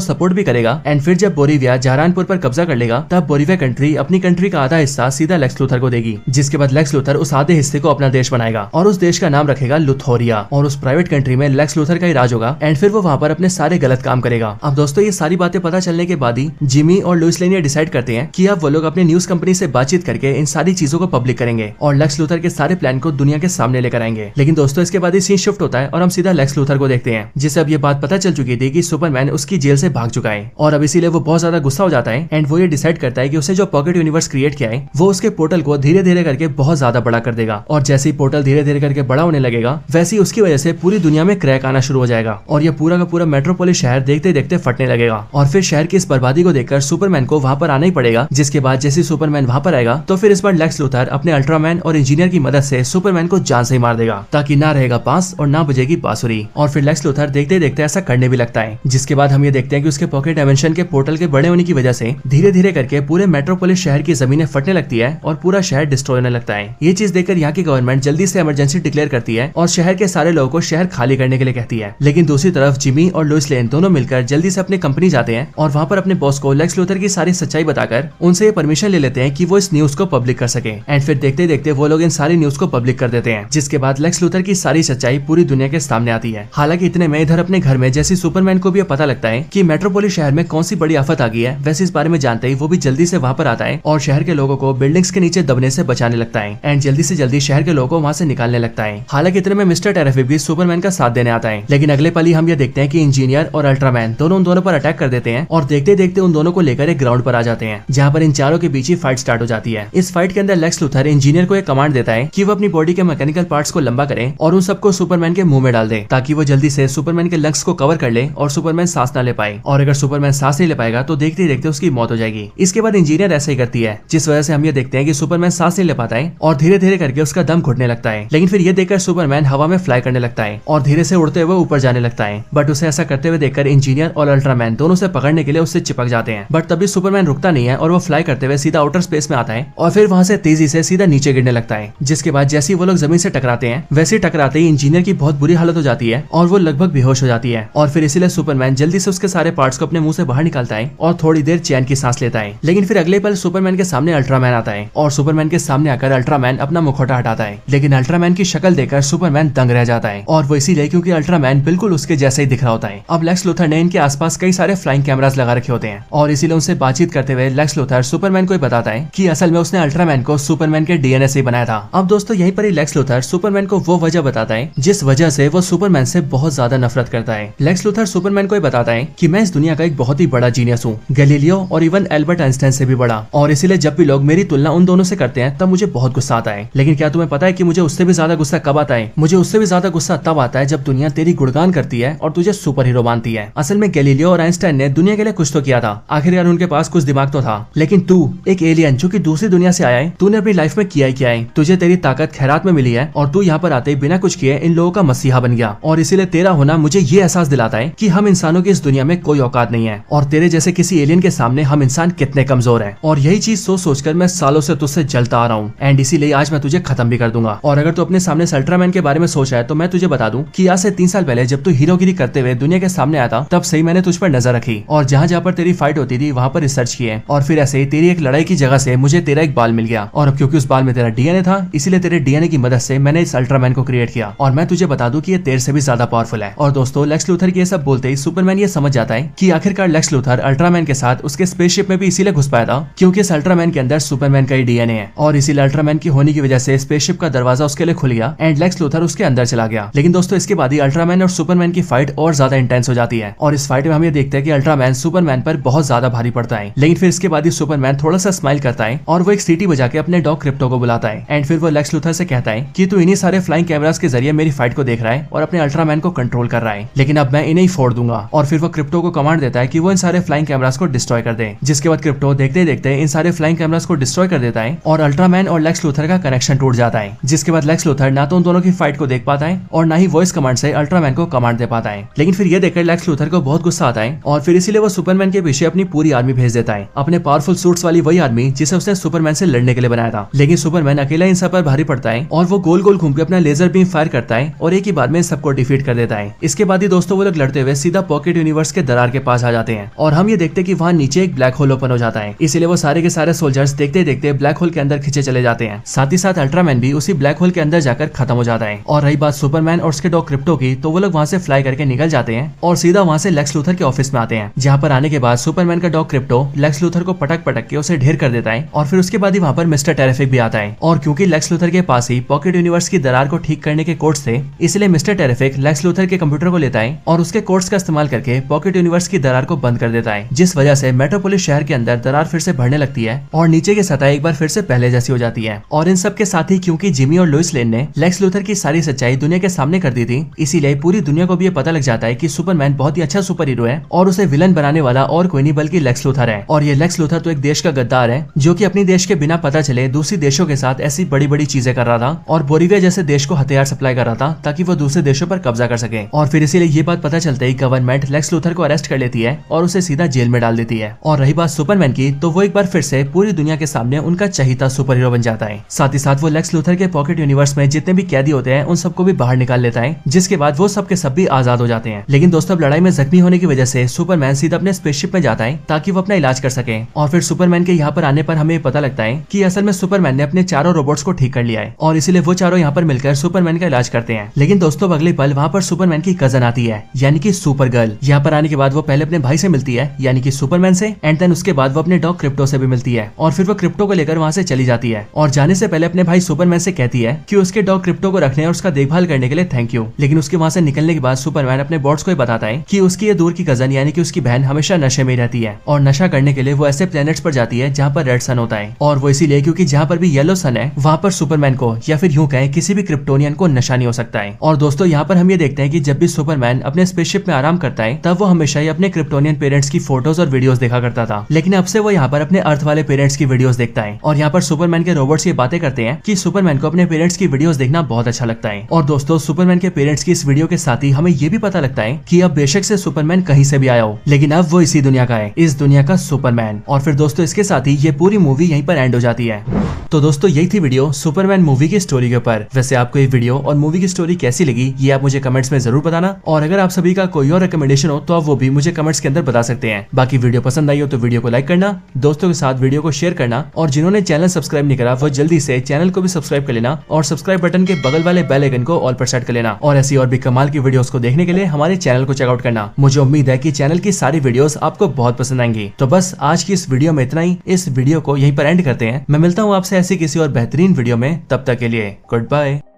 A: सपोर्ट भी करेगा। एंड फिर जब बोरिविया जहरानपुर पर कब्जा कर लेगा तब बोरिविया कंट्री अपनी कंट्री का आधा हिस्सा सीधा लेक्स लूथर को देगी, जिसके बाद लेक्स लूथर उस आधे हिस्से को अपना देश बनाएगा और उस देश का नाम रखेगा लुथोरिया और उस प्राइवेट कंट्री में लेक्स लूथर का ही राज होगा एंड फिर वो वहाँ पर अपने सारे गलत काम करेगा। अब दोस्तों ये सारी बातें पता चलने के बाद ही जिमी और लुइस लेन ये डिसाइड करते हैं कि अब वो लोग अपनी न्यूज कंपनी से बातचीत करके इन सारी चीजों को पब्लिक करेंगे और लेक्स लूथर के सारे प्लान को दुनिया के सामने लेकर आएंगे। लेकिन दोस्तों इसके बाद ही सीन शिफ्ट होता है और हम सीधा लेक्स लूथर को देखते हैं, जिसे अब ये बात पता चल चुकी थी कि सुपरमैन उसकी जेल से भाग चुका है और अब इसीलिए वो बहुत ज्यादा गुस्सा हो जाता है एंड वो ये डिसाइड करता है कि उसे जो पॉकेट यूनिवर्स क्रिएट किया है वो उसके पोर्टल को धीरे धीरे करके बहुत ज्यादा बड़ा कर देगा और जैसे ही पोर्टल धीरे धीरे करके बड़ा होने लगेगा वैसे ही उसकी वजह से पूरी दुनिया में क्रैक आना शुरू हो जाएगा और ये पूरा का पूरा मेट्रोपोलिस शहर देखते देखते फटने लगेगा और फिर शहर की इस बर्बादी को देखकर सुपरमैन को वहाँ पर आना ही पड़ेगा। जिसके बाद जैसे सुपरमैन वहाँ पर आएगा तो फिर इस बार लेक्स लूथर अपने अल्ट्रामैन और इंजीनियर की मदद से सुपरमैन को जान से ही मार देगा, ताकि ना रहेगा बांस और ना बजेगी बांसुरी। और फिर लेक्स लूथर देखते देखते ऐसा करने भी लगता है, जिसके बाद हम ये देखते हैं कि उसके पॉकेट डायमेंशन के पोर्टल के बड़े होने की वजह से धीरे धीरे करके पूरे मेट्रोपोलिस शहर की जमीनें फटने लगती है और पूरा शहर डिस्ट्रॉय होने लगता है। ये चीज देखकर यहाँ की गवर्नमेंट जल्दी से इमरजेंसी डिक्लेयर करती है और शहर के सारे लोगों को शहर खाली करने के लिए कहती है। लेकिन दूसरी तरफ जिमी और लुइस लेन दोनों मिलकर जल्दी से अपनी कंपनी जाते हैं और वहाँ पर अपने बॉस को लेक्स लूथर की सारी सच्चाई बताकर उनसे परमिशन ले लेते हैं कि वो इस न्यूज को पब्लिक कर सके एंड फिर देखते देखते वो लोग इन सारी न्यूज को पब्लिक कर देते हैं, जिसके बाद लेक्स लूथर की सारी सच्चाई पूरी दुनिया के सामने आती है। हालांकि इतने में इधर अपने घर में जैसे सुपरमैन को भी पता लगता है कि मेट्रोपोलिस शहर में कौन सी बड़ी आफत आ गई है, वैसे इस बारे में जानते ही वो भी जल्दी से वहाँ पर आता है और शहर के लोगों को बिल्डिंग्स के नीचे दबने से बचाने लगता है एंड जल्दी से जल्दी शहर के लोगों को वहाँ से निकालने लगता है। हालांकि इतने में मिस्टर टेरेफिक भी सुपरमैन का साथ देने आता है, लेकिन अगले पल ही हम ये देखते हैं कि इंजीनियर और अल्ट्रामैन दोनों उन दोनों पर अटैक कर देते हैं और देखते देखते उन दोनों को लेकर एक ग्राउंड पर आ जाते हैं, जहाँ पर इन चारों के बीच ही फाइट स्टार्ट हो जाती है। इस फाइट के अंदर लेक्स लूथर इंजीनियर को एक कमांड देता है कि वो अपनी बॉडी के मैकेनिकल पार्ट्स को लंबा करे और उन सबको सुपरमैन के मुंह में डाल दे, ताकि वो जल्दी से सुपरमैन के लंग्स को कवर कर ले और सुपरमैन सांस ना ले पाए, और अगर सुपरमैन सांस नहीं ले पाएगा तो देखते ही देखते उसकी मौत हो जाएगी। इसके बाद इंजीनियर ऐसा ही करती है, जिस वजह से हम ये देखते हैं कि सुपरमैन सांस नहीं ले पाता है और धीरे धीरे करके उसका दम घुटने लगता है। लेकिन फिर ये देखकर सुपरमैन हवा में फ्लाई करने लगता है और धीरे से उड़ते हुए ऊपर जाने लगता है, बट उसे ऐसा करते हुए देखकर इंजीनियर और अल्ट्रामैन दोनों से पकड़ने के लिए उससे चिपक जाते हैं। बट तभी सुपरमैन रुकता नहीं है और वो फ्लाई करते हुए सीधा आउटर स्पेस में आता है और फिर वहां से तेजी से सीधा नीचे गिरने लगता है। जिसके बाद जैसे ही वो लोग जमीन से टकराते हैं वैसे ही टकराते ही इंजीनियर की बहुत बुरी हालत हो जाती है और वो लगभग बेहोश हो जाती है और फिर इसीलिए सुपरमैन जल्दी से उसके सारे पार्ट्स को अपने मुंह से बाहर निकालता है और थोड़ी देर चैन की सांस लेता है। लेकिन फिर अगले पल सुपरमैन के सामने अल्ट्रामैन आता है और सुपरमैन के सामने आकर अल्ट्रामैन अपना मुखौटा हटाता है, लेकिन अल्ट्रामैन की शक्ल देखकर सुपरमैन दंग रह जाता है और वो इसीलिए क्योंकि अल्ट्रामैन बिल्कुल उसके जैसे ही दिख रहा होता है। अब लेक्स लूथर ने इनके आसपास कई सारे फ्लाइंग कैमरास लगा रखे होते हैं और इसीलिए उनसे बातचीत करते हुए लेक्स लूथर सुपरमैन को बताता है कि असल में उसने अल्ट्रामैन को सुपरमैन के डीएनए से बनाया था। अब दोस्तों यहीं पर ही लेक्स लूथर सुपरमैन को वो वजह बताता है जिस वजह से वो सुपरमैन से बहुत ज्यादा नफरत करता है। लेक्स लूथर सुपरमैन को बताता है कि मैं इस दुनिया का एक बहुत ही बड़ा जीनियस हूँ, गैलीलियो और इवन एल्बर्ट आइंस्टाइन से भी बड़ा, और इसीलिए जब भी लोग मेरी तुलना उन दोनों से करते हैं तब मुझे बहुत गुस्सा आता है। लेकिन क्या तुम्हें पता है कि मुझे उससे भी ज्यादा गुस्सा कब आता है? मुझे उससे भी ज्यादा गुस्सा तब आता है जब दुनिया तेरी गुणगान करती है और तुझे सुपर हीरो मानती है। असल में गैलीलियो और आइंस्टाइन ने दुनिया के लिए कुछ तो किया था, आखिरकार उनके पास कुछ दिमाग तो था, लेकिन तू एक एलियन जो कि दूसरी दुनिया से आया है, तूने अपनी लाइफ में किया ही क्या है? तुझे तेरी ताकत खैरात में मिली है और तू यहाँ पर आते ही बिना कुछ किए इन लोगों का मसीहा बन गया, और इसीलिए तेरा होना मुझे ये एहसास दिलाता है कि हम इंसानों की इस दुनिया में कोई औकात नहीं है और तेरे जैसे किसी एलियन के सामने हम इंसान कितने कमजोर हैं। और यही चीज सोच सोचकर मैं सालों से तुझसे जलता आ रहा हूँ एंड इसीलिए आज मैं तुझे खत्म भी कर दूंगा। और अगर तू अपने सामने से अल्ट्रामैन के बारे में सोचा है तो मैं तुझे बता दूं कि आज से 3 साल पहले जब तू हीरोगिरी करते हुए दुनिया के सामने आया था तब सही मैंने तुझ पर नजर रखी और जहाँ जहाँ पर तेरी फाइट होती थी वहाँ पर रिसर्च किए और फिर ऐसे ही तेरी एक लड़ाई की जगह से मुझे तेरा एक बाल मिल गया और अब क्योंकि उस बाल में तेरा डीएनए था इसीलिए तेरे डीएनए की मदद से मैंने इस अल्ट्रामैन को क्रिएट किया और मैं तुझे बता दूं कि ये तेरे से भी ज्यादा पावरफुल है। और दोस्तों लेक्स लूथर की ये सब बोलते ही सुपरमैन ये समझ जाता है कि आखिरकार लेक्स लूथर अल्ट्रामैन के साथ उसके स्पेसशिप में भी इसीलिए घुस पाया था क्योंकि इस अल्ट्रामैन के अंदर सुपरमैन का ही डीएनए है और इसीलिए अल्ट्रामैन की होने की वजह से स्पेसशिप का दरवाजा उसके लिए खुल गया एंड लेक्स लूथर उसके अंदर चला गया। लेकिन दोस्तों इसके बाद ही अल्ट्रामैन और सुपरमैन की फाइट और ज्यादा इंटेंस हो जाती है और इस फाइट में हम ये देखते हैं कि अल्ट्रामैन सुपरमैन पर बहुत ज्यादा भारी पड़ता है। लेकिन फिर इसके बाद ही सुपरमैन थोड़ा सा स्माइल करता है और वो एक सीटी बजा के अपने डॉग क्रिप्टो को बुलाता है एंड फिर वो लेक्स लूथर से कहता है कि तू इन्हीं सारे फ्लाइंग कैमरास के जरिए मेरी फाइट को देख रहा है और अपने अल्ट्रामैन को कंट्रोल कर रहा है, लेकिन अब मैं इन्हें ही फोड़ दूंगा। और फिर वो क्रिप्टो को कमांड देता है कि वो इन सारे फ्लाइंग कैमरास को डिस्ट्रॉय कर दे, जिसके बाद क्रिप्टो देखते देखते इन सारे फ्लाइंग कैमरास को डिस्ट्रॉय कर देता है और अल्ट्रामैन और लेक्स लूथर का कनेक्शन टूट जाता है। जिसके बाद लेक्स लूथर ना तो उन दोनों की फाइट को देख पाता है और ना ही वॉइस कमांड से अल्ट्रामैन को कमांड दे पाता है। लेकिन फिर ये देखकर लेक्स लूथर को बहुत गुस्सा आता है और फिर इसीलिए वो सुपरमैन के पीछे अपनी पूरी आर्मी भेज देता है, अपने पावरफुल सूट्स वाली वही आर्मी जिसे उसने सुपरमैन से लड़ने के लिए बनाया था। लेकिन सुपरमैन अकेला इन सब पर भारी पड़ता है और वो गोल गोल घूम के अपना लेजर बीम फायर करता है और एक ही बार में सबको डिफीट कर देता है। इसके बाद ही दोस्तों वो लोग लड़ते हुए सीधा पॉकेट यूनिवर्स के दरार के पास आ जाते हैं और हम ये देखते हैं कि वहाँ नीचे एक ब्लैक होल ओपन हो जाता है, इसीलिए वो सारे के सारे सोल्जर्स देखते देखते ब्लैक होल के अंदर खींचे चले जाते हैं। साथ ही साथ अल्ट्रामैन भी उसी ब्लैक होल के अंदर जाकर खत्म हो जाता है। और रही बात सुपरमैन और उसके डॉग क्रिप्टो की, तो वो लोग वहाँ से फ्लाई करके निकल जाते हैं और सीधा वहाँ से लेक्स लूथर के ऑफिस में आते हैं, जहाँ पर आने के बाद सुपरमैन का डॉग क्रिप्टो लेक्स लूथर को पटक पटक के उसे ढेर कर देता है और फिर उसके बाद ही वहाँ पर मिस्टर टेरिफिक भी आता है। और क्योंकि लेक्स लूथर के पास ही पॉकेट यूनिवर्स की दरार को ठीक करने के कोड्स थे, इसलिए मिस्टर टेरिफिक लेक्स लूथर के कंप्यूटर को लेता है और उसके कोड्स का इस्तेमाल करके पॉकेट यूनिवर्स की दरार को बंद कर देता है, जिस वजह से मेट्रोपोलिस शहर के अंदर दरार फिर से बढ़ने लगती है और नीचे की सतह एक बार फिर से पहले जैसी हो जाती है। और इन सब के साथ ही क्योंकि जिमी और लुइस लेन ने लेक्स लूथर की सारी सच्चाई दुनिया के सामने कर दी थी, इसीलिए पूरी दुनिया को भी ये पता लग जाता है कि सुपरमैन बहुत ही अच्छा सुपर हीरो है और उसे विलन बनाने वाला और कोई नहीं बल्कि लेक्स लूथर है। और ये लेक्स लूथर तो एक देश का गद्दार है जो कि अपनी देश के बिना पता चले दूसरी देशों के साथ ऐसी बड़ी बड़ी चीजें कर रहा था और बोरीविया जैसे देश को हथियार सप्लाई कर रहा था ताकि वो दूसरे देशों पर कब्जा कर सके। और फिर इसीलिए ये बात पता चलते ही गवर्नमेंट लेक्स लूथर को अरेस्ट कर लेती है और उसे सीधा जेल में डाल देती है। और रही बात सुपरमैन की, तो वो एक बार फिर से पूरी दुनिया के सामने उनका चहीता सुपर हीरो बन जाता है। साथ ही साथ वो लेक्स लूथर के पॉकेट यूनिवर्स में जितने भी कैदी होते हैं उन सबको भी बाहर निकाल लेता है, जिसके बाद वो सब के सब भी आजाद हो जाते हैं। लेकिन दोस्तों लड़ाई में जख्मी होने की वजह से सुपरमैन सीधा अपने स्पेसशिप में जाता है ताकि वो अपना इलाज कर सके। और फिर सुपरमैन के यहाँ पर आने पर हमें पता लगता है कि असल में सुपरमैन ने अपने चारों रोबोट्स को ठीक कर लिया है और इसीलिए वो चारों यहाँ पर मिलकर सुपरमैन का इलाज करते हैं। लेकिन दोस्तों अगले पल वहाँ पर सुपरमैन की कजन आती है, यानी कि सुपर गर्ल। यहाँ पर आने के बाद वो पहले अपने भाई से मिलती है यानी कि सुपरमैन से, एंड देन उसके बाद वो अपने डॉग क्रिप्टो से भी मिलती है और फिर वो क्रिप्टो को लेकर वहाँ से चली जाती है और जाने से पहले अपने भाई सुपरमैन से कहती है कि उसके डॉग क्रिप्टो को रखने और उसका देखभाल करने के लिए थैंक यू। लेकिन उसके वहाँ से निकलने के बाद सुपरमैन अपने बॉट्स को ही बताता है कि उसकी ये दूर की कजन यानी कि उसकी बहन हमेशा नशे में रहती है और नशा करने के लिए वो ऐसे प्लेनेट्स पर जाती है जहाँ पर रेड सन होता है और वो इसीलिए क्योंकि जहाँ पर भी येलो सन है वहाँ पर सुपरमैन को या फिर यूं कहें किसी भी क्रिप्टोनियन को नशा नहीं हो सकता है। और दोस्तों यहाँ पर हम ये देखते हैं कि जब भी सुपरमैन अपने स्पेसशिप में आराम करता है तब वो हमेशा ही अपने क्रिप्टोनियन पेरेंट्स की फोटोज और वीडियोस देखा करता था, लेकिन अब से वो यहाँ पर अपने अर्थ वाले पेरेंट्स की वीडियोस देखता है। और यहाँ पर सुपरमैन के रोबोट्स ये बातें करते हैं कि सुपरमैन को अपने पेरेंट्स की वीडियोस देखना बहुत अच्छा लगता है। और दोस्तों सुपरमैन के पेरेंट्स की इस वीडियो के साथ ही हमें ये भी पता लगता है कि अब बेशक से सुपरमैन कहीं से भी आया हो, लेकिन अब वो इसी दुनिया का है, इस दुनिया का सुपरमैन। और फिर दोस्तों इसके साथ ही ये पूरी मूवी यहीं पर एंड हो जाती है। तो दोस्तों यही थी वीडियो सुपरमैन मूवी की स्टोरी के ऊपर। वैसे आपको ये वीडियो और मूवी की स्टोरी कैसी लगी ये आप मुझे कमेंट्स में जरूर बताना, और अगर आप सभी का कोई और रिकमेंडेशन हो तो आप वो भी मुझे कमेंट्स के अंदर बता सकते हैं। बाकी वीडियो पसंद आई हो तो वीडियो को लाइक करना, दोस्तों के साथ वीडियो को शेयर करना, और जिन्होंने चैनल सब्सक्राइब नहीं करा वो जल्दी से चैनल को भी सब्सक्राइब कर लेना और सब्सक्राइब बटन के बगल वाले बेल आइकन को ऑल पर सेट कर लेना। और ऐसी और भी कमाल की वीडियोस को देखने के लिए हमारे चैनल को चेकआउट करना। मुझे उम्मीद है कि चैनल की सारी वीडियोस आपको बहुत पसंद आएंगी। तो बस आज की इस वीडियो में इतना ही, इस वीडियो को यहीं पर एंड करते हैं। मैं मिलता हूँ आपसे ऐसी किसी और बेहतरीन वीडियो में, तब तक के लिए गुड बाय।